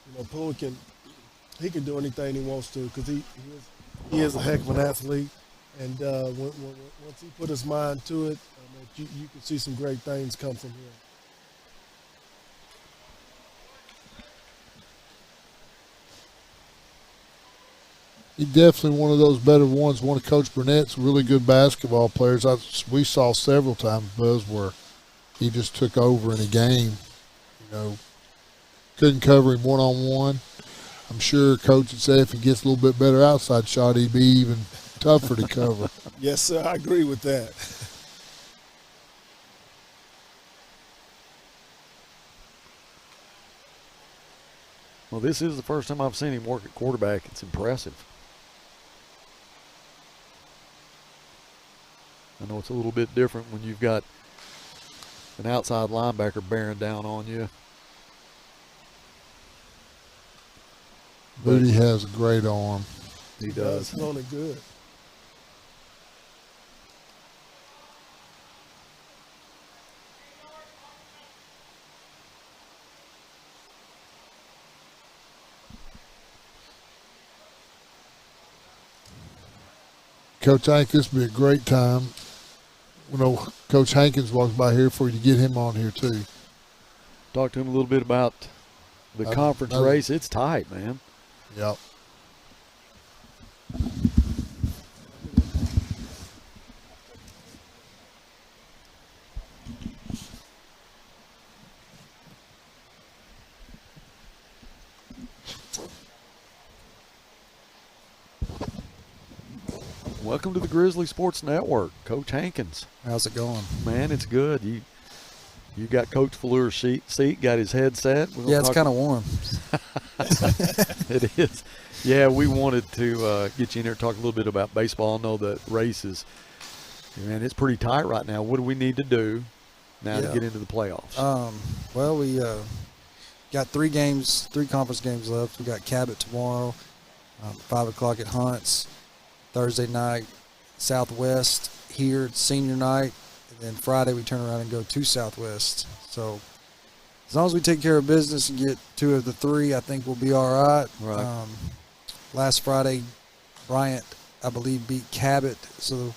You know, Poole can do anything he wants to because he is a heck of an athlete, and once he put his mind to it, you can see some great things come from him. He's definitely one of those better ones. One of Coach Burnett's really good basketball players. We saw several times, Buzz, where he just took over in a game. You know, couldn't cover him one-on-one. I'm sure Coach would say if he gets a little bit better outside shot, he'd be even tougher to cover. Yes, sir. I agree with that. Well, this is the first time I've seen him work at quarterback. It's impressive. I know it's a little bit different when you've got an outside linebacker bearing down on you. Moody has a great arm. He does. It's only good. Coach, I think this would be a great time. You know, Coach Hankins walks by here for you to get him on here too. Talk to him a little bit about the conference race. It's tight, man. Yep. Welcome to the Grizzly Sports Network, Coach Hankins. How's it going? Man, it's good. You got Coach Fleur's seat, got his headset. Yeah, it's kind of warm. It is. Yeah, we wanted to get you in here and talk a little bit about baseball. I know the race is, man, it's pretty tight right now. What do we need to do now to get into the playoffs? Well, we got three conference games left. We got Cabot tomorrow, 5 o'clock at Hunts. Thursday night, Southwest here, it's senior night. And then Friday we turn around and go to Southwest. So as long as we take care of business and get 2 of the 3, I think we'll be all right. Right. Last Friday, Bryant, I believe, beat Cabot, so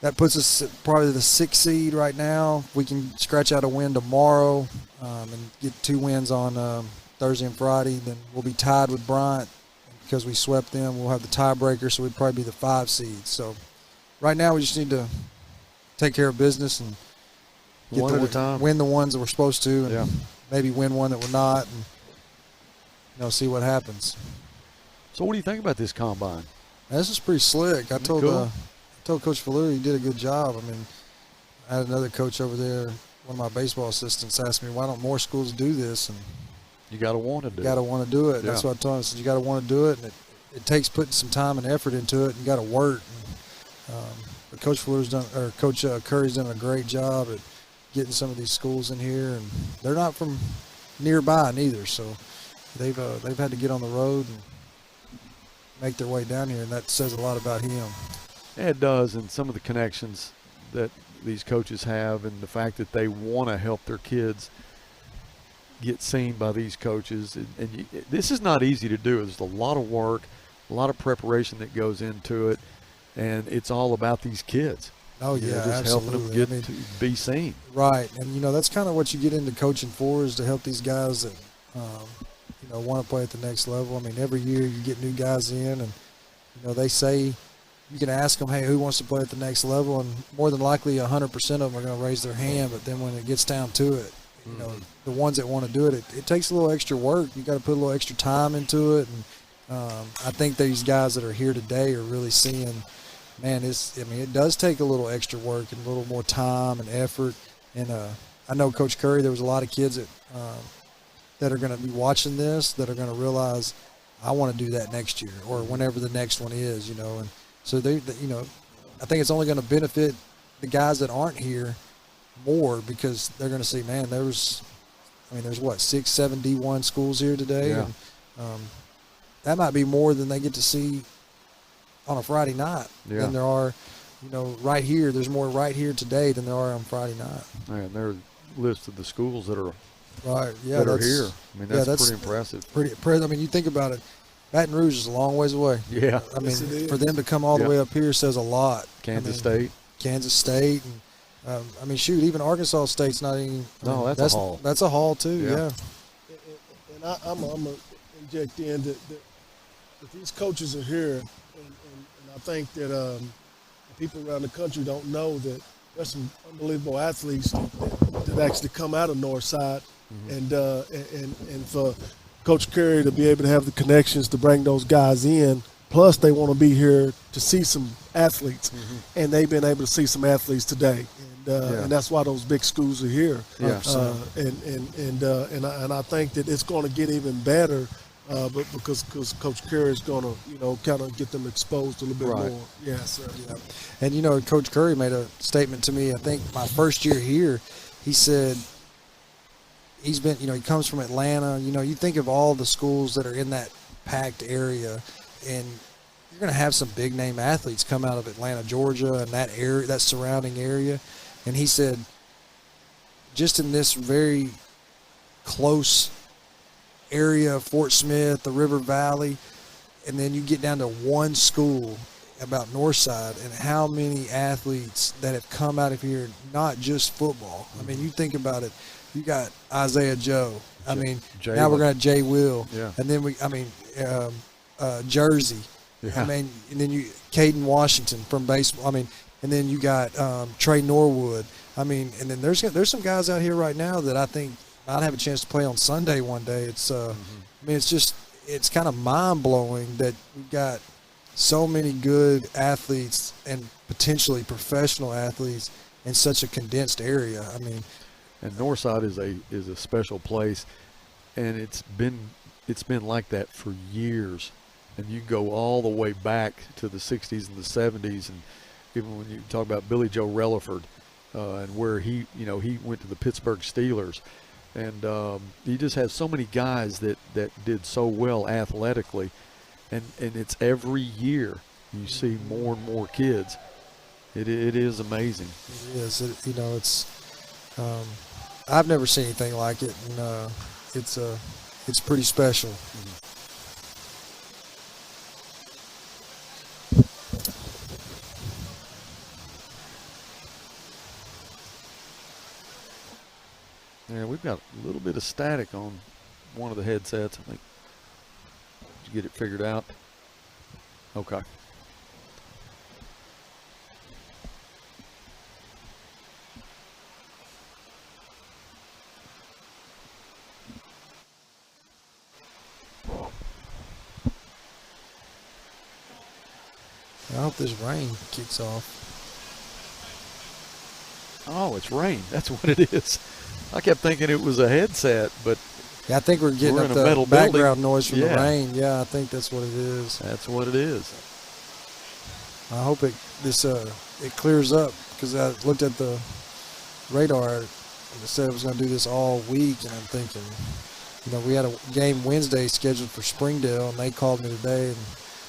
that puts us at probably the 6th seed right now. If we can scratch out a win tomorrow and get 2 wins on Thursday and Friday, then we'll be tied with Bryant. Because we swept them, we'll have the tiebreaker, so we'd probably be the 5 seed. So right now we just need to take care of business and get One at a time. win the ones that we're supposed to, and Yeah. maybe win one that we're not, and see what happens. So what do you think about this combine? This is pretty slick. I told Cool. Coach Falou he did a good job. I mean, I had another coach over there, one of my baseball assistants, asked me, why don't more schools do this? And You got to want to do you got to want to do it. Yeah. That's what I told him. I said, you got to want to do it, and it takes putting some time and effort into it, and you got to work. But Coach Coach Curry's done a great job at getting some of these schools in here, and they're not from nearby neither, so they've had to get on the road and make their way down here, and that says a lot about him. Yeah, it does, and some of the connections that these coaches have, and the fact that they want to help their kids get seen by these coaches. And this is not easy to do. There's a lot of work, a lot of preparation that goes into it, and it's all about these kids. Oh, You know, yeah, just absolutely. helping them get I mean, to be seen. right, and that's kind of what you get into coaching for, is to help these guys that want to play at the next level. I mean, every year you get new guys in, and they say, you can ask them, hey, who wants to play at the next level, and more than likely 100% of them are going to raise their hand. But then when it gets down to it, the ones that want to do it, it takes a little extra work. You got to put a little extra time into it, and I think these guys that are here today are really seeing, man, it does take a little extra work and a little more time and effort. And I know Coach Curry, there was a lot of kids that are going to be watching this that are going to realize, I want to do that next year or whenever the next one is, and so I think it's only going to benefit the guys that aren't here more, because they're going to see, man, there's what, 6, 7 D1 schools here today, Yeah. and that might be more than they get to see on a Friday night than there are, right here. There's more right here today than there are on Friday night. And there are lists of the schools that are Right, yeah, that are that's here. I mean, that's pretty impressive. I mean, you think about it, Baton Rouge is a long ways away. Yeah. I mean, Yes, it is. for them to come all the way up here says a lot. Kansas State. Kansas State, and shoot, even Arkansas State's not even. No, that's a haul. That's a haul too. Yeah. And I'm going to inject in that these coaches are here, and I think that people around the country don't know that there's some unbelievable athletes that actually come out of Northside, and for Coach Curry to be able to have the connections to bring those guys in. Plus, they want to be here to see some athletes, and they've been able to see some athletes today, and that's why those big schools are here. Yeah. And I think that it's going to get even better, but because Coach Curry is going to kind of get them exposed a little bit Right. more. Yes, sir. Yeah. And Coach Curry made a statement to me. I think my first year here, he said he's been. He comes from Atlanta. You think of all the schools that are in that packed area, and you're going to have some big name athletes come out of Atlanta, Georgia, and that area, that surrounding area. And he said, just in this very close area of Fort Smith, the River Valley, and then you get down to one school about Northside, and how many athletes that have come out of here, not just football. I mean, you think about it. You got Isaiah Joe. I mean, Jalen. now we're going to Jay Will. Yeah. And then Jersey. Yeah. I mean, and then Caden Washington from baseball. I mean, and then you got Trey Norwood. I mean, and then there's some guys out here right now that I think might have a chance to play on Sunday one day. It's I mean, it's kind of mind blowing that we've got so many good athletes and potentially professional athletes in such a condensed area. I mean, And Northside is a special place, and it's been like that for years. And you go all the way back to the 60s and the 70s, and even when you talk about Billy Joe Relaford, and where he went to the Pittsburgh Steelers, and he just has so many guys that did so well athletically, and it's every year you see more and more kids. It is amazing. It is. It's. I've never seen anything like it, and it's pretty special. Yeah, we've got a little bit of static on one of the headsets, I think. Did you get it figured out? Okay. I hope this rain kicks off. Oh, it's rain. That's what it is. I kept thinking it was a headset, but Yeah, I think we're getting We're up in a the metal background building. noise from Yeah. the rain. Yeah, I think that's what it is. that's what it is. I hope it clears up, because I looked at the radar and it said it was going to do this all week, and I'm thinking, we had a game Wednesday scheduled for Springdale, and they called me today, and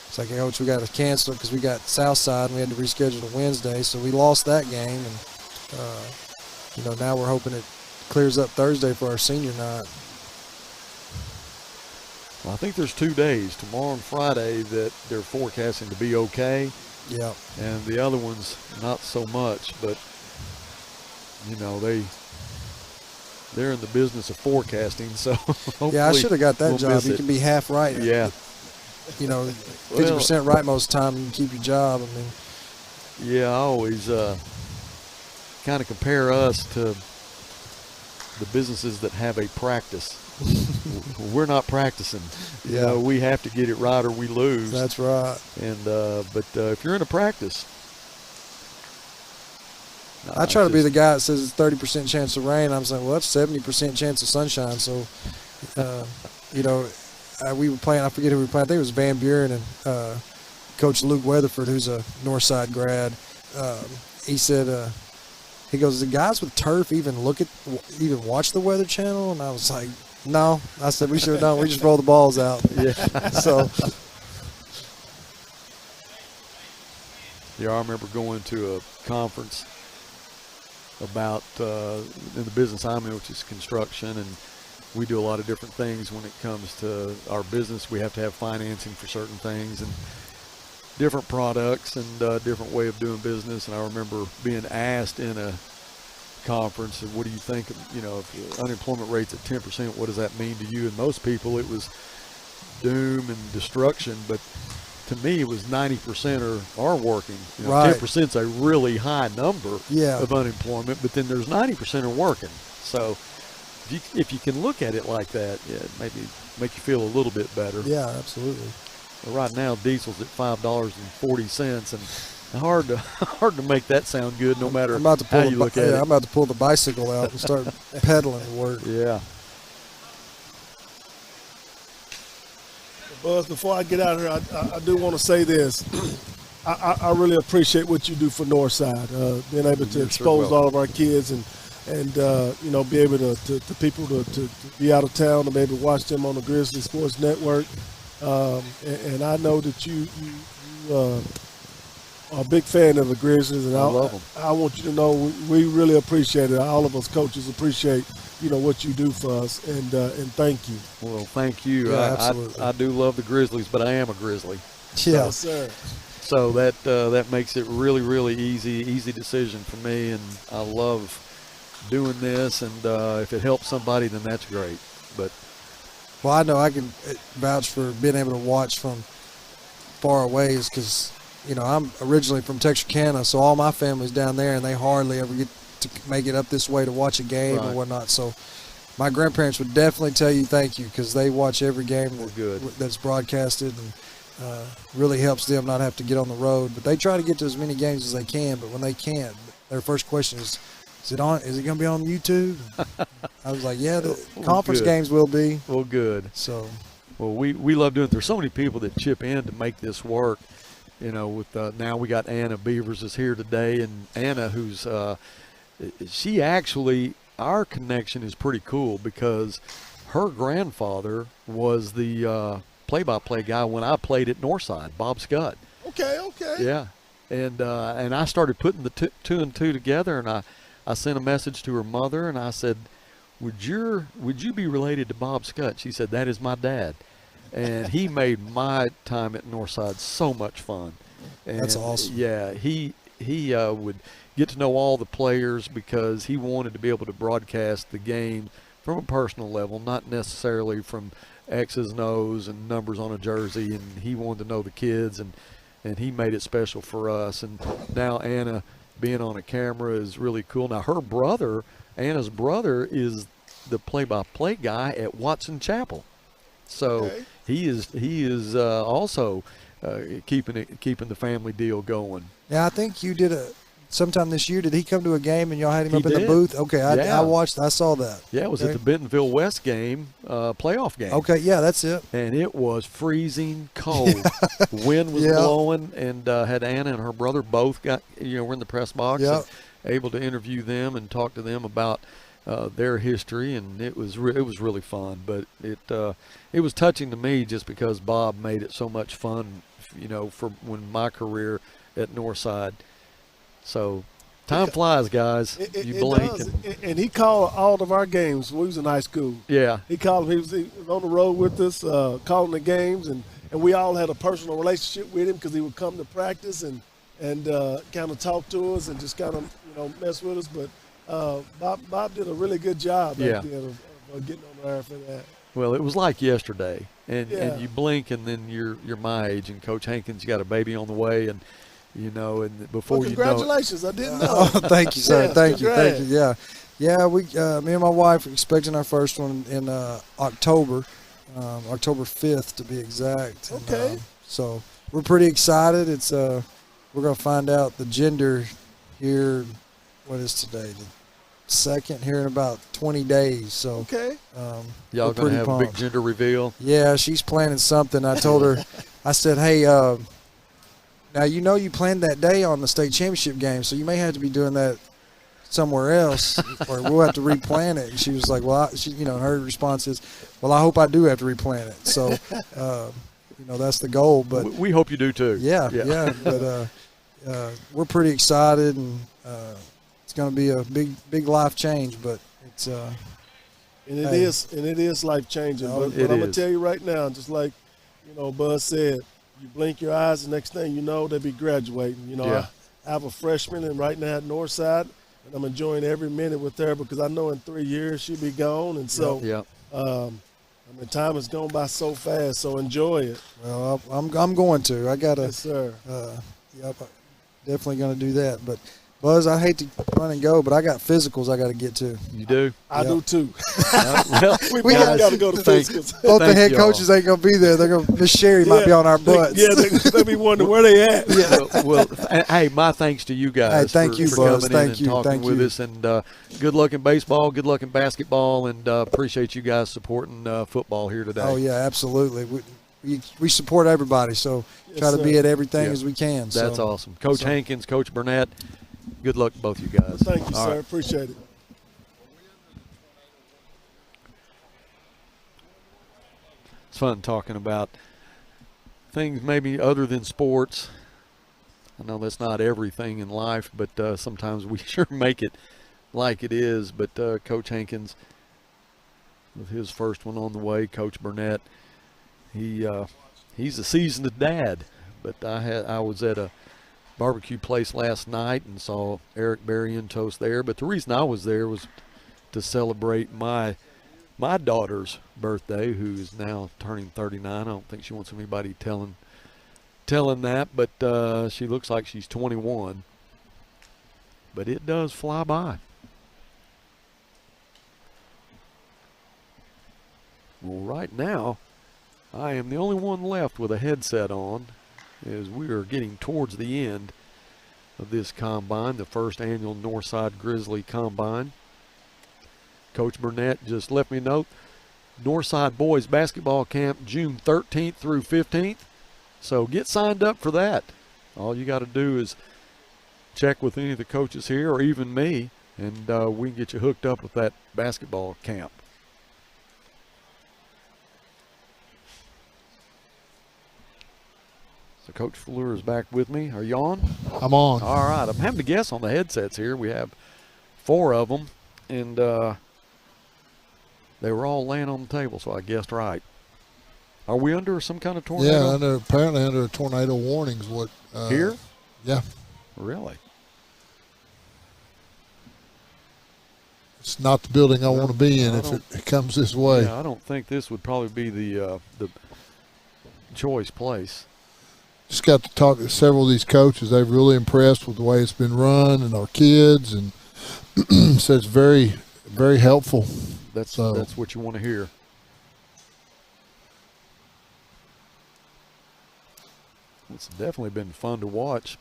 it's like, hey, Coach, we got to cancel it because we got Southside and we had to reschedule to Wednesday, so we lost that game, and now we're hoping it clears up Thursday for our senior night. Well, I think there's 2 days, tomorrow and Friday, that they're forecasting to be okay. Yeah. And the other ones, not so much, but, they're in the business of forecasting, so hopefully Yeah, I should have got that we'll job. miss You it. can be half right. Yeah. 50% right most of the time and keep your job. I mean, Yeah, I always kind of compare us to the businesses that have a practice. We're not practicing. Yeah. We have to get it right or we lose. that's right. And but if you're in a practice, I try to be the guy that says it's 30% chance of rain. I'm saying, well, that's 70% chance of sunshine. So, we were playing. I forget who we were playing. I think it was Van Buren and Coach Luke Weatherford, who's a Northside grad. He said, he goes, "The guys with turf even watch the Weather Channel?" And I was like, "No." I said, "We sure don't. We just roll the balls out." Yeah. So, Yeah, I remember going to a conference about in the business I'm in, which is construction, and we do a lot of different things when it comes to our business. We have to have financing for certain things and different products and different way of doing business. And I remember being asked in a conference, what do you think, if the unemployment rate's at 10%, what does that mean to you? And most people, it was doom and destruction, but to me, it was 90% are working. Right. 10% is a really high number Yeah. of unemployment, but then there's 90% are working. So if you can look at it like that, it maybe make you feel a little bit better. yeah, absolutely. But right now, diesel's at $5.40, and hard to make that sound good, no matter I'm about to how pull you look at it. I'm about to pull the bicycle out and start pedaling to work. Yeah. Buzz, before I get out of here, I do want to say this. I really appreciate what you do for Northside, being able to You're expose sure all of our kids and be able to people to be out of town and be able to watch them on the Grizzly Sports Network. And I know that you are a big fan of the Grizzlies, and I love them. I want you to know we really appreciate it. All of us coaches appreciate what you do for us, and thank you. Well, thank you. Yeah, absolutely. I do love the Grizzlies, but I am a Grizzly. Yeah. Yes, sir. So that makes it really, really easy decision for me, and I love doing this. And if it helps somebody, then that's great. But Well, I know I can vouch for being able to watch from far away, is because I'm originally from Texarkana, so all my family's down there, and they hardly ever get to make it up this way to watch a game or Right. whatnot. So my grandparents would definitely tell you thank you, because they watch every game good. that's broadcasted, and really helps them not have to get on the road. But they try to get to as many games as they can. But when they can't, their first question is it on? Is it going to be on YouTube? I was like, yeah, the conference good. games will be. well, good. So, Well, we love doing it. There's so many people that chip in to make this work. With now we got Anna Beavers is here today, and Anna, who's she actually, our connection is pretty cool, because her grandfather was the play-by-play guy when I played at Northside, Bob Scott. Okay. Yeah, and I started putting the two and two together, and I sent a message to her mother, and I said, would you be related to Bob Scott? She said, that is my dad. And he made my time at Northside so much fun. And That's awesome. Yeah, he would get to know all the players because he wanted to be able to broadcast the game from a personal level, not necessarily from X's and O's and numbers on a jersey. And he wanted to know the kids, and he made it special for us. And now Anna being on a camera is really cool. Now her brother, Anna's brother, is the play-by-play guy at Watson Chapel. So Okay. he is also keeping the family deal going. Yeah, I think you did sometime this year. Did he come to a game and y'all had him He up in the did. booth? Okay, Yeah. I saw that. Yeah, it was Okay. at the Bentonville West game, playoff game. Okay, yeah, that's it. And it was freezing cold. Wind was Yeah. blowing, and had Anna and her brother both were in the press box, Yep. and able to interview them and talk to them about their history, and it was really fun. But it was touching to me just because Bob made it so much fun, for when my career at Northside. So time flies, guys. You blink. does. And, And he called all of our games when we was in high school. yeah, He called them. He was on the road with us, calling the games, and we all had a personal relationship with him because he would come to practice and kind of talk to us and just kind of mess with us. But Bob did a really good job back then of getting on the air for that. well, it was like yesterday, and Yeah. you blink, and then you're my age, and Coach Hankins got a baby on the way, and and before Well, you know it, congratulations! I didn't know. Oh, thank you, sir. Yeah, Thank you. congrats. Yeah, yeah. We, me and my wife, are expecting our first one in October, October 5th to be exact. And, Okay. so we're pretty excited. It's we're gonna find out the gender here. What is today? The second here in about 20 days. So Okay. y'all we're gonna pretty have a big pumped. gender reveal. Yeah, she's planning something. I told her, I said, hey, now you planned that day on the state championship game, so you may have to be doing that somewhere else, or we'll have to replan it. And she was like, well, and her response is, well, I hope I do have to replan it. So, that's the goal. But We hope you do too. yeah. But we're pretty excited, and it's going to be a big life change. But it's And it Hey. is life changing. Oh, But it I'm gonna is. tell you right now, just like Buzz said, you blink your eyes, the next thing you know, they'll be graduating. Yeah. I have a freshman, and right now at Northside, and I'm enjoying every minute with her because I know in 3 years she'll be gone, and so Yeah. time has gone by so fast. So enjoy it. well, I'm going to. I got to. Yes, sir. Yep, definitely going to do that. But Buzz, I hate to run and go, but I got physicals I got to get to. You do. I Yeah. do too. Well, We We both got- got to go to thank- physicals. Both the Thank head y'all. coaches ain't going to be there. They're going. Miss Sherry might be on our butts. They'll be wondering where they at. hey, my thanks to you guys. Hey, thank for, you, for Buzz. coming Thank in and you. talking Thank with you. us. And good luck in baseball. Good luck in basketball. And appreciate you guys supporting football here today. Oh yeah, absolutely. We support everybody, so try Yes, to be sir. at everything Yeah. as we can. That's so. awesome. Coach so- Hankins, Coach Burnett. Good luck to both you guys. Thank you, All sir. right. Appreciate it. It's fun talking about things maybe other than sports. I know that's not everything in life, but sometimes we sure make it like it is. But Coach Hankins, with his first one on the way, Coach Burnett, he's a seasoned dad. But I was at a barbecue place last night and saw Eric Barrientos there. But the reason I was there was to celebrate my daughter's birthday, who is now turning 39. I don't think she wants anybody telling that, but she looks like she's 21. But it does fly by. Well, right now, I am the only one left with a headset on, as we are getting towards the end of this combine, the first annual Northside Grizzly Combine. Coach Burnett just left me a note. Northside Boys Basketball Camp, June 13th through 15th. So get signed up for that. All you got to do is check with any of the coaches here or even me, and we can get you hooked up with that basketball camp. So Coach Fleur is back with me. Are you on? I'm on. All right. I'm having to guess on the headsets here. We have 4 of them, and They were all laying on the table, so I guessed right. Are we under some kind of tornado? Yeah, apparently under a tornado warning is what. Here? Yeah. Really? It's not the building I want to be in if it comes this way. Yeah, I don't think this would probably be the choice place. Just got to talk to several of these coaches. They're really impressed with the way it's been run and our kids, and so it's very, very helpful. That's what you want to hear. It's definitely been fun to watch.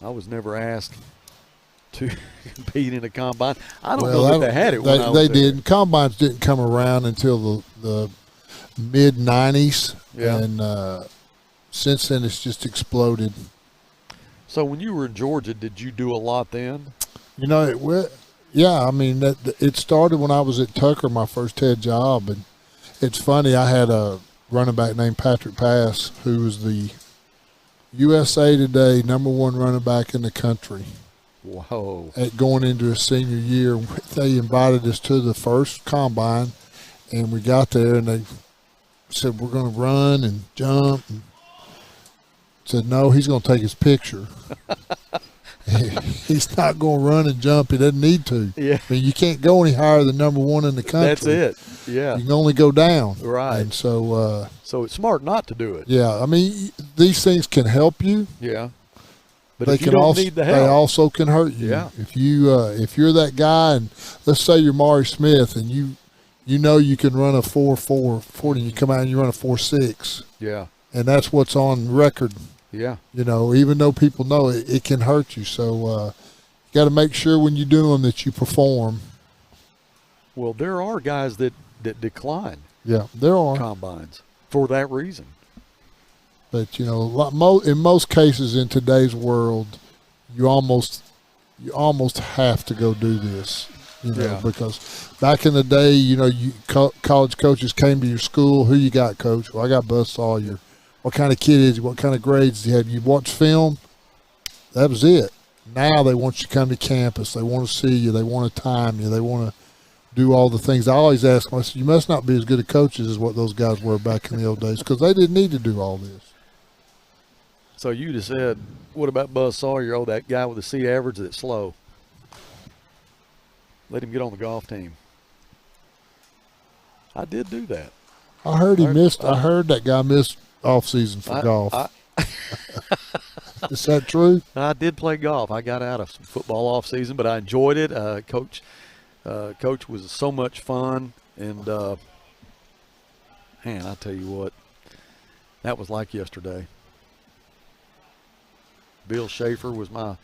I was never asked to compete in a combine. I don't know that they had it when I was They there. did. Combines didn't come around until the mid-'90s, Yeah. and since then it's just exploded. So when you were in Georgia, did you do a lot then? You know, yeah, I mean, it started when I was at Tucker, my first head job, and it's funny, I had a running back named Patrick Pass, who was the USA Today #1 running back in the country. Whoa. At going into his senior year, they invited us to the first combine, and we got there, and they said, we're going to run and jump. And said, no, he's going to take his picture. He's not going to run and jump. He doesn't need to. Yeah. I mean, you can't go any higher than #1 in the country. That's it. Yeah. You can only go down. Right. And so, so it's smart not to do it. yeah, I mean, these things can help you. Yeah. But They if you can don't also need the they help, also can hurt you. Yeah. If you're that guy, and let's say you're Maury Smith, and you know you can run a 4.4 40, and you come out and you run a 4.6, yeah, and that's what's on record. yeah, You know, even though people know it can hurt you. So you got to make sure when you do them that you perform. well, there are guys that decline Yeah, there are. combines for that reason. But you know, in most cases in today's world, you almost have to go do this. You know, Yeah. because back in the day, you know, college coaches came to your school. Who you got, coach? Well, I got Buzz Sawyer. What kind of kid is he? What kind of grades do you have? You watch film? That was it. Now they want you to come to campus. They want to see you. They want to time you. They want to do all the things. I always ask them, I said, you must not be as good at coaches as what those guys were back in the old days, because they didn't need to do all this. So you just said, what about Buzz Sawyer? Oh, that guy with the C average that's slow. Let him get on the golf team. I did do that. I heard he missed. I heard that guy missed off season for golf. Is that true? I did play golf. I got out of some football off season, but I enjoyed it. Coach was so much fun, and man, I tell you what, that was like yesterday. Bill Schaefer was my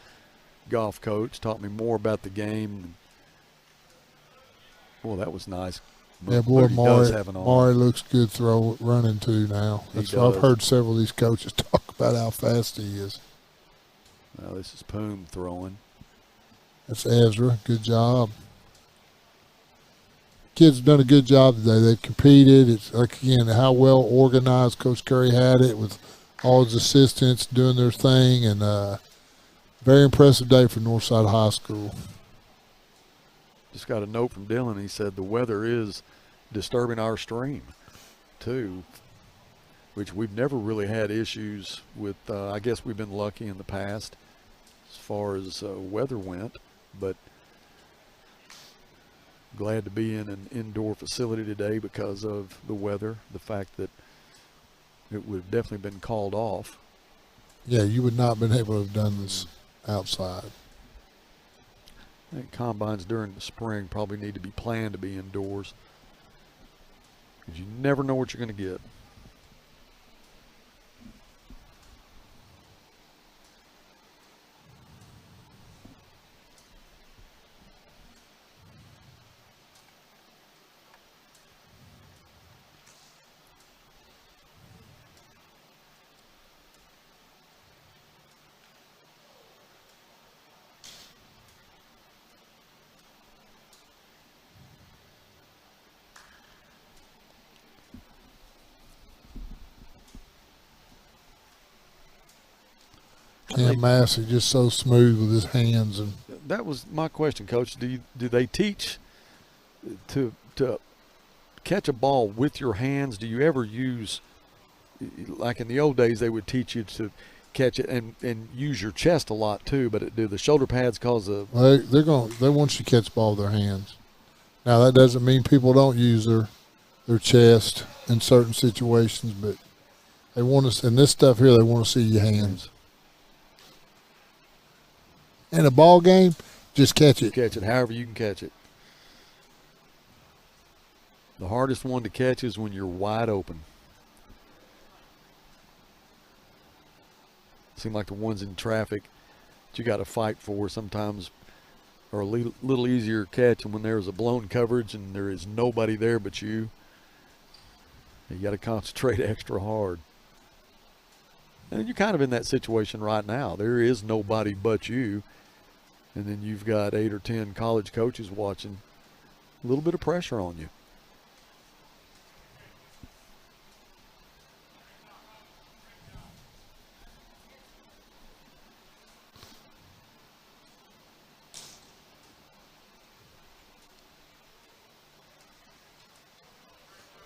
golf coach. Taught me more about the game. Boy, that was nice. Yeah, boy, He does have an arm. Maury looks good running too now. That's what I've does. heard several of these coaches talk about how fast he is. Now this is Poom throwing. That's Ezra. Good job. Kids have done a good job today. They've competed. It's like, again, how well organized Coach Curry had it with all his assistants doing their thing, and very impressive day for Northside High School. Just got a note from Dylan. He said the weather is disturbing our stream, too, which we've never really had issues with. I guess we've been lucky in the past as far as weather went, but glad to be in an indoor facility today because of the weather, the fact that it would have definitely been called off. Yeah, you would not have been able to have done this outside. I think combines during the spring probably need to be planned to be indoors because you never know what you're going to get. Cam Massey just so smooth with his hands. And That was my question, Coach. Do they teach to catch a ball with your hands, do you ever use, like in the old days, they would teach you to catch it and use your chest a lot too, but do the shoulder pads cause a... Well, they want you to catch the ball with their hands. Now, that doesn't mean people don't use their chest in certain situations, but they want us, in this stuff here, they want to see your hands. In a ball game, just catch it. Catch it however you can catch it. The hardest one to catch is when you're wide open. Seem like the ones in traffic that you got to fight for sometimes are a little easier to catch, and when there's a blown coverage and there is nobody there but you got to concentrate extra hard. And you're kind of in that situation right now. There is nobody but you, and then you've got 8 or 10 college coaches watching. A little bit of pressure on you.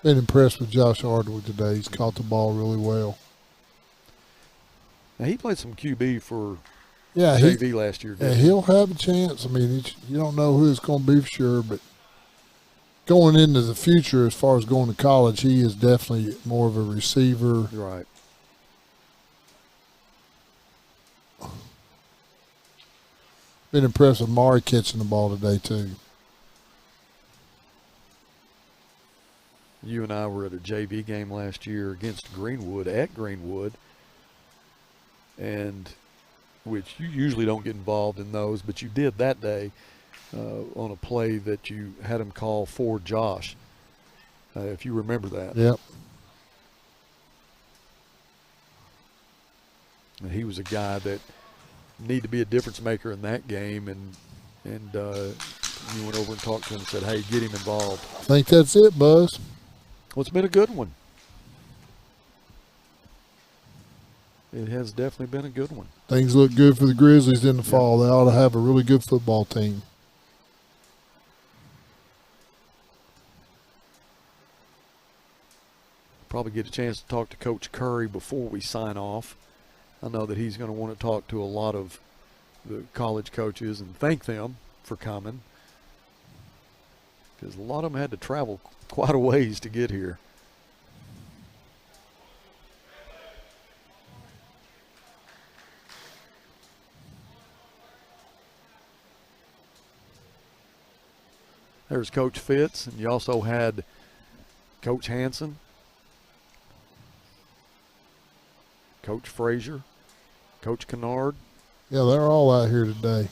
Been impressed with Josh Hardwick today. He's caught the ball really well. Now, he played some QB for Yeah, JV last year. Yeah, he'll have a chance. I mean, you don't know who it's going to be for sure, but going into the future, as far as going to college, he is definitely more of a receiver. Right. Been impressed with Mari catching the ball today, too. You and I were at a JV game last year against Greenwood, at Greenwood, and which you usually don't get involved in those, but you did that day on a play that you had him call for Josh, if you remember that. Yep. And he was a guy that needed to be a difference maker in that game, and you went over and talked to him and said, hey, get him involved. I think that's it, Buzz. Well, it's been a good one. It has definitely been a good one. Things look good for the Grizzlies in the fall. They ought to have a really good football team. Probably get a chance to talk to Coach Curry before we sign off. I know that he's going to want to talk to a lot of the college coaches and thank them for coming, because a lot of them had to travel quite a ways to get here. There's Coach Fitz, and you also had Coach Hanson, Coach Frazier, Coach Kennard. Yeah, they're all out here today.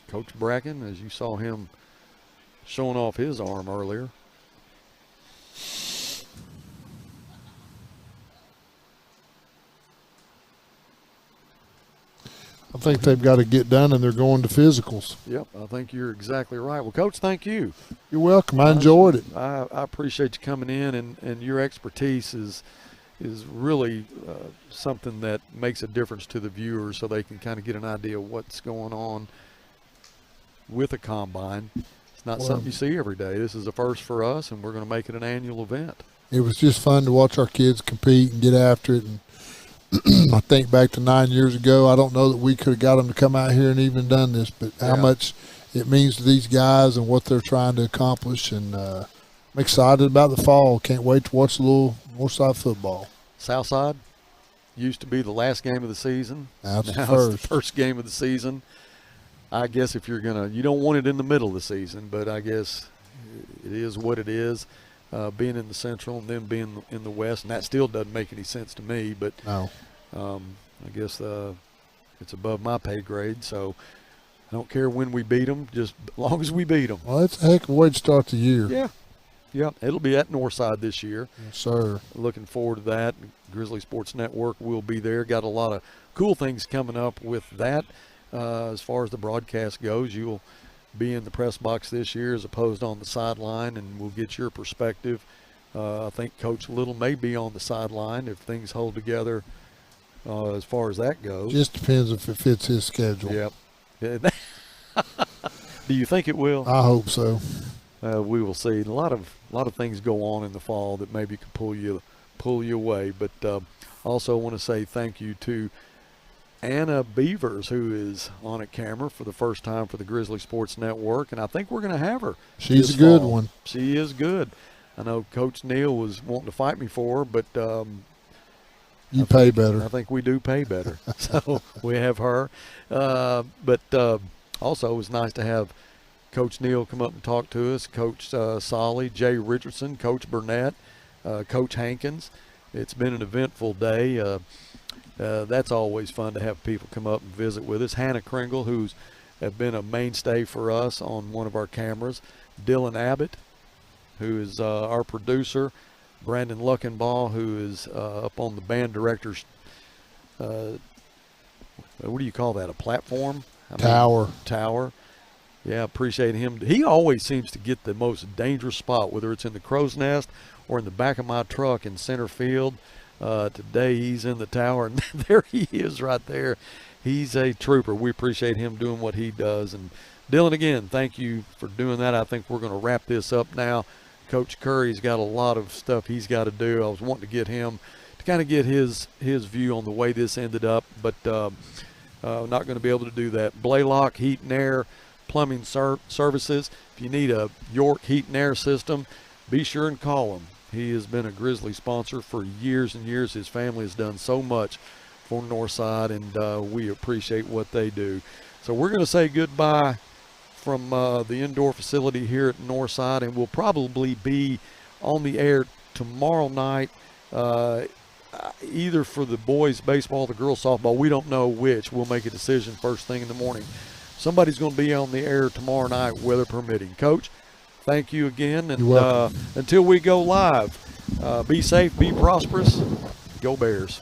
Coach Bracken, as you saw him showing off his arm earlier. I think they've got to get done, and they're going to physicals. Yep, I think you're exactly right. Well, Coach, thank you. You're welcome. I enjoyed it. I appreciate you coming in, and your expertise is really something that makes a difference to the viewers, so they can kind of get an idea of what's going on with a combine. It's not something you see every day. This is a first for us, and we're going to make it an annual event. It was just fun to watch our kids compete and get after it. And I think back to 9 years ago, I don't know that we could have got them to come out here and even done this, but how much it means to these guys and what they're trying to accomplish. And I'm excited about the fall. Can't wait to watch a little Northside football. Southside used to be the last game of the season. Now it's the first game of the season. I guess if you're you don't want it in the middle of the season, but I guess it is what it is. Being in the Central and then being in the West, and that still doesn't make any sense to me. But no. I guess it's above my pay grade, so I don't care when we beat them, just as long as we beat them. Well, that's a heck of a way to start the year. Yeah, it'll be at Northside this year. Yes, sir. Looking forward to that. Grizzly Sports Network will be there. Got a lot of cool things coming up with that. As far as the broadcast goes, you'll be in the press box this year as opposed on the sideline, and we'll get your perspective. I think Coach Little may be on the sideline if things hold together as far as that goes. Just depends if it fits his schedule. Yep. Do you think it will? I hope so. we will see. A lot of things go on in the fall that maybe could pull you away. But also want to say thank you to Anna Beavers, who is on a camera for the first time for the Grizzly Sports Network, and I think we're going to have her. She's a good one. She is good. I know Coach Neal was wanting to fight me for her, but you pay better. I think we do pay better. So we have her. But also it was nice to have Coach Neal come up and talk to us, Coach Solly, Jay Richardson, Coach Burnett, Coach Hankins. It's been an eventful day. That's always fun to have people come up and visit with us. Hannah Kringle, who's have been a mainstay for us on one of our cameras. Dylan Abbott, who is our producer. Brandon Luckenbaugh, who is up on the band director's, what do you call that, a platform? Tower. Yeah, appreciate him. He always seems to get the most dangerous spot, whether it's in the crow's nest or in the back of my truck in center field. Today he's in the tower, and there he is right there. He's a trooper. We appreciate him doing what he does. And Dylan, again, thank you for doing that. I think we're going to wrap this up now. Coach Curry's got a lot of stuff he's got to do. I was wanting to get him to kind of get his view on the way this ended up, but not going to be able to do that. Blaylock Heat and Air Plumbing Services. If you need a York heat and air system, be sure and call him. He has been a Grizzly sponsor for years and years. His family has done so much for Northside, and we appreciate what they do. So we're going to say goodbye from the indoor facility here at Northside, and we'll probably be on the air tomorrow night, either for the boys baseball, the girls softball. We don't know which. We'll make a decision first thing in the morning. Somebody's going to be on the air tomorrow night, weather permitting. Coach, thank you again, and until we go live, be safe, be prosperous, go Bears.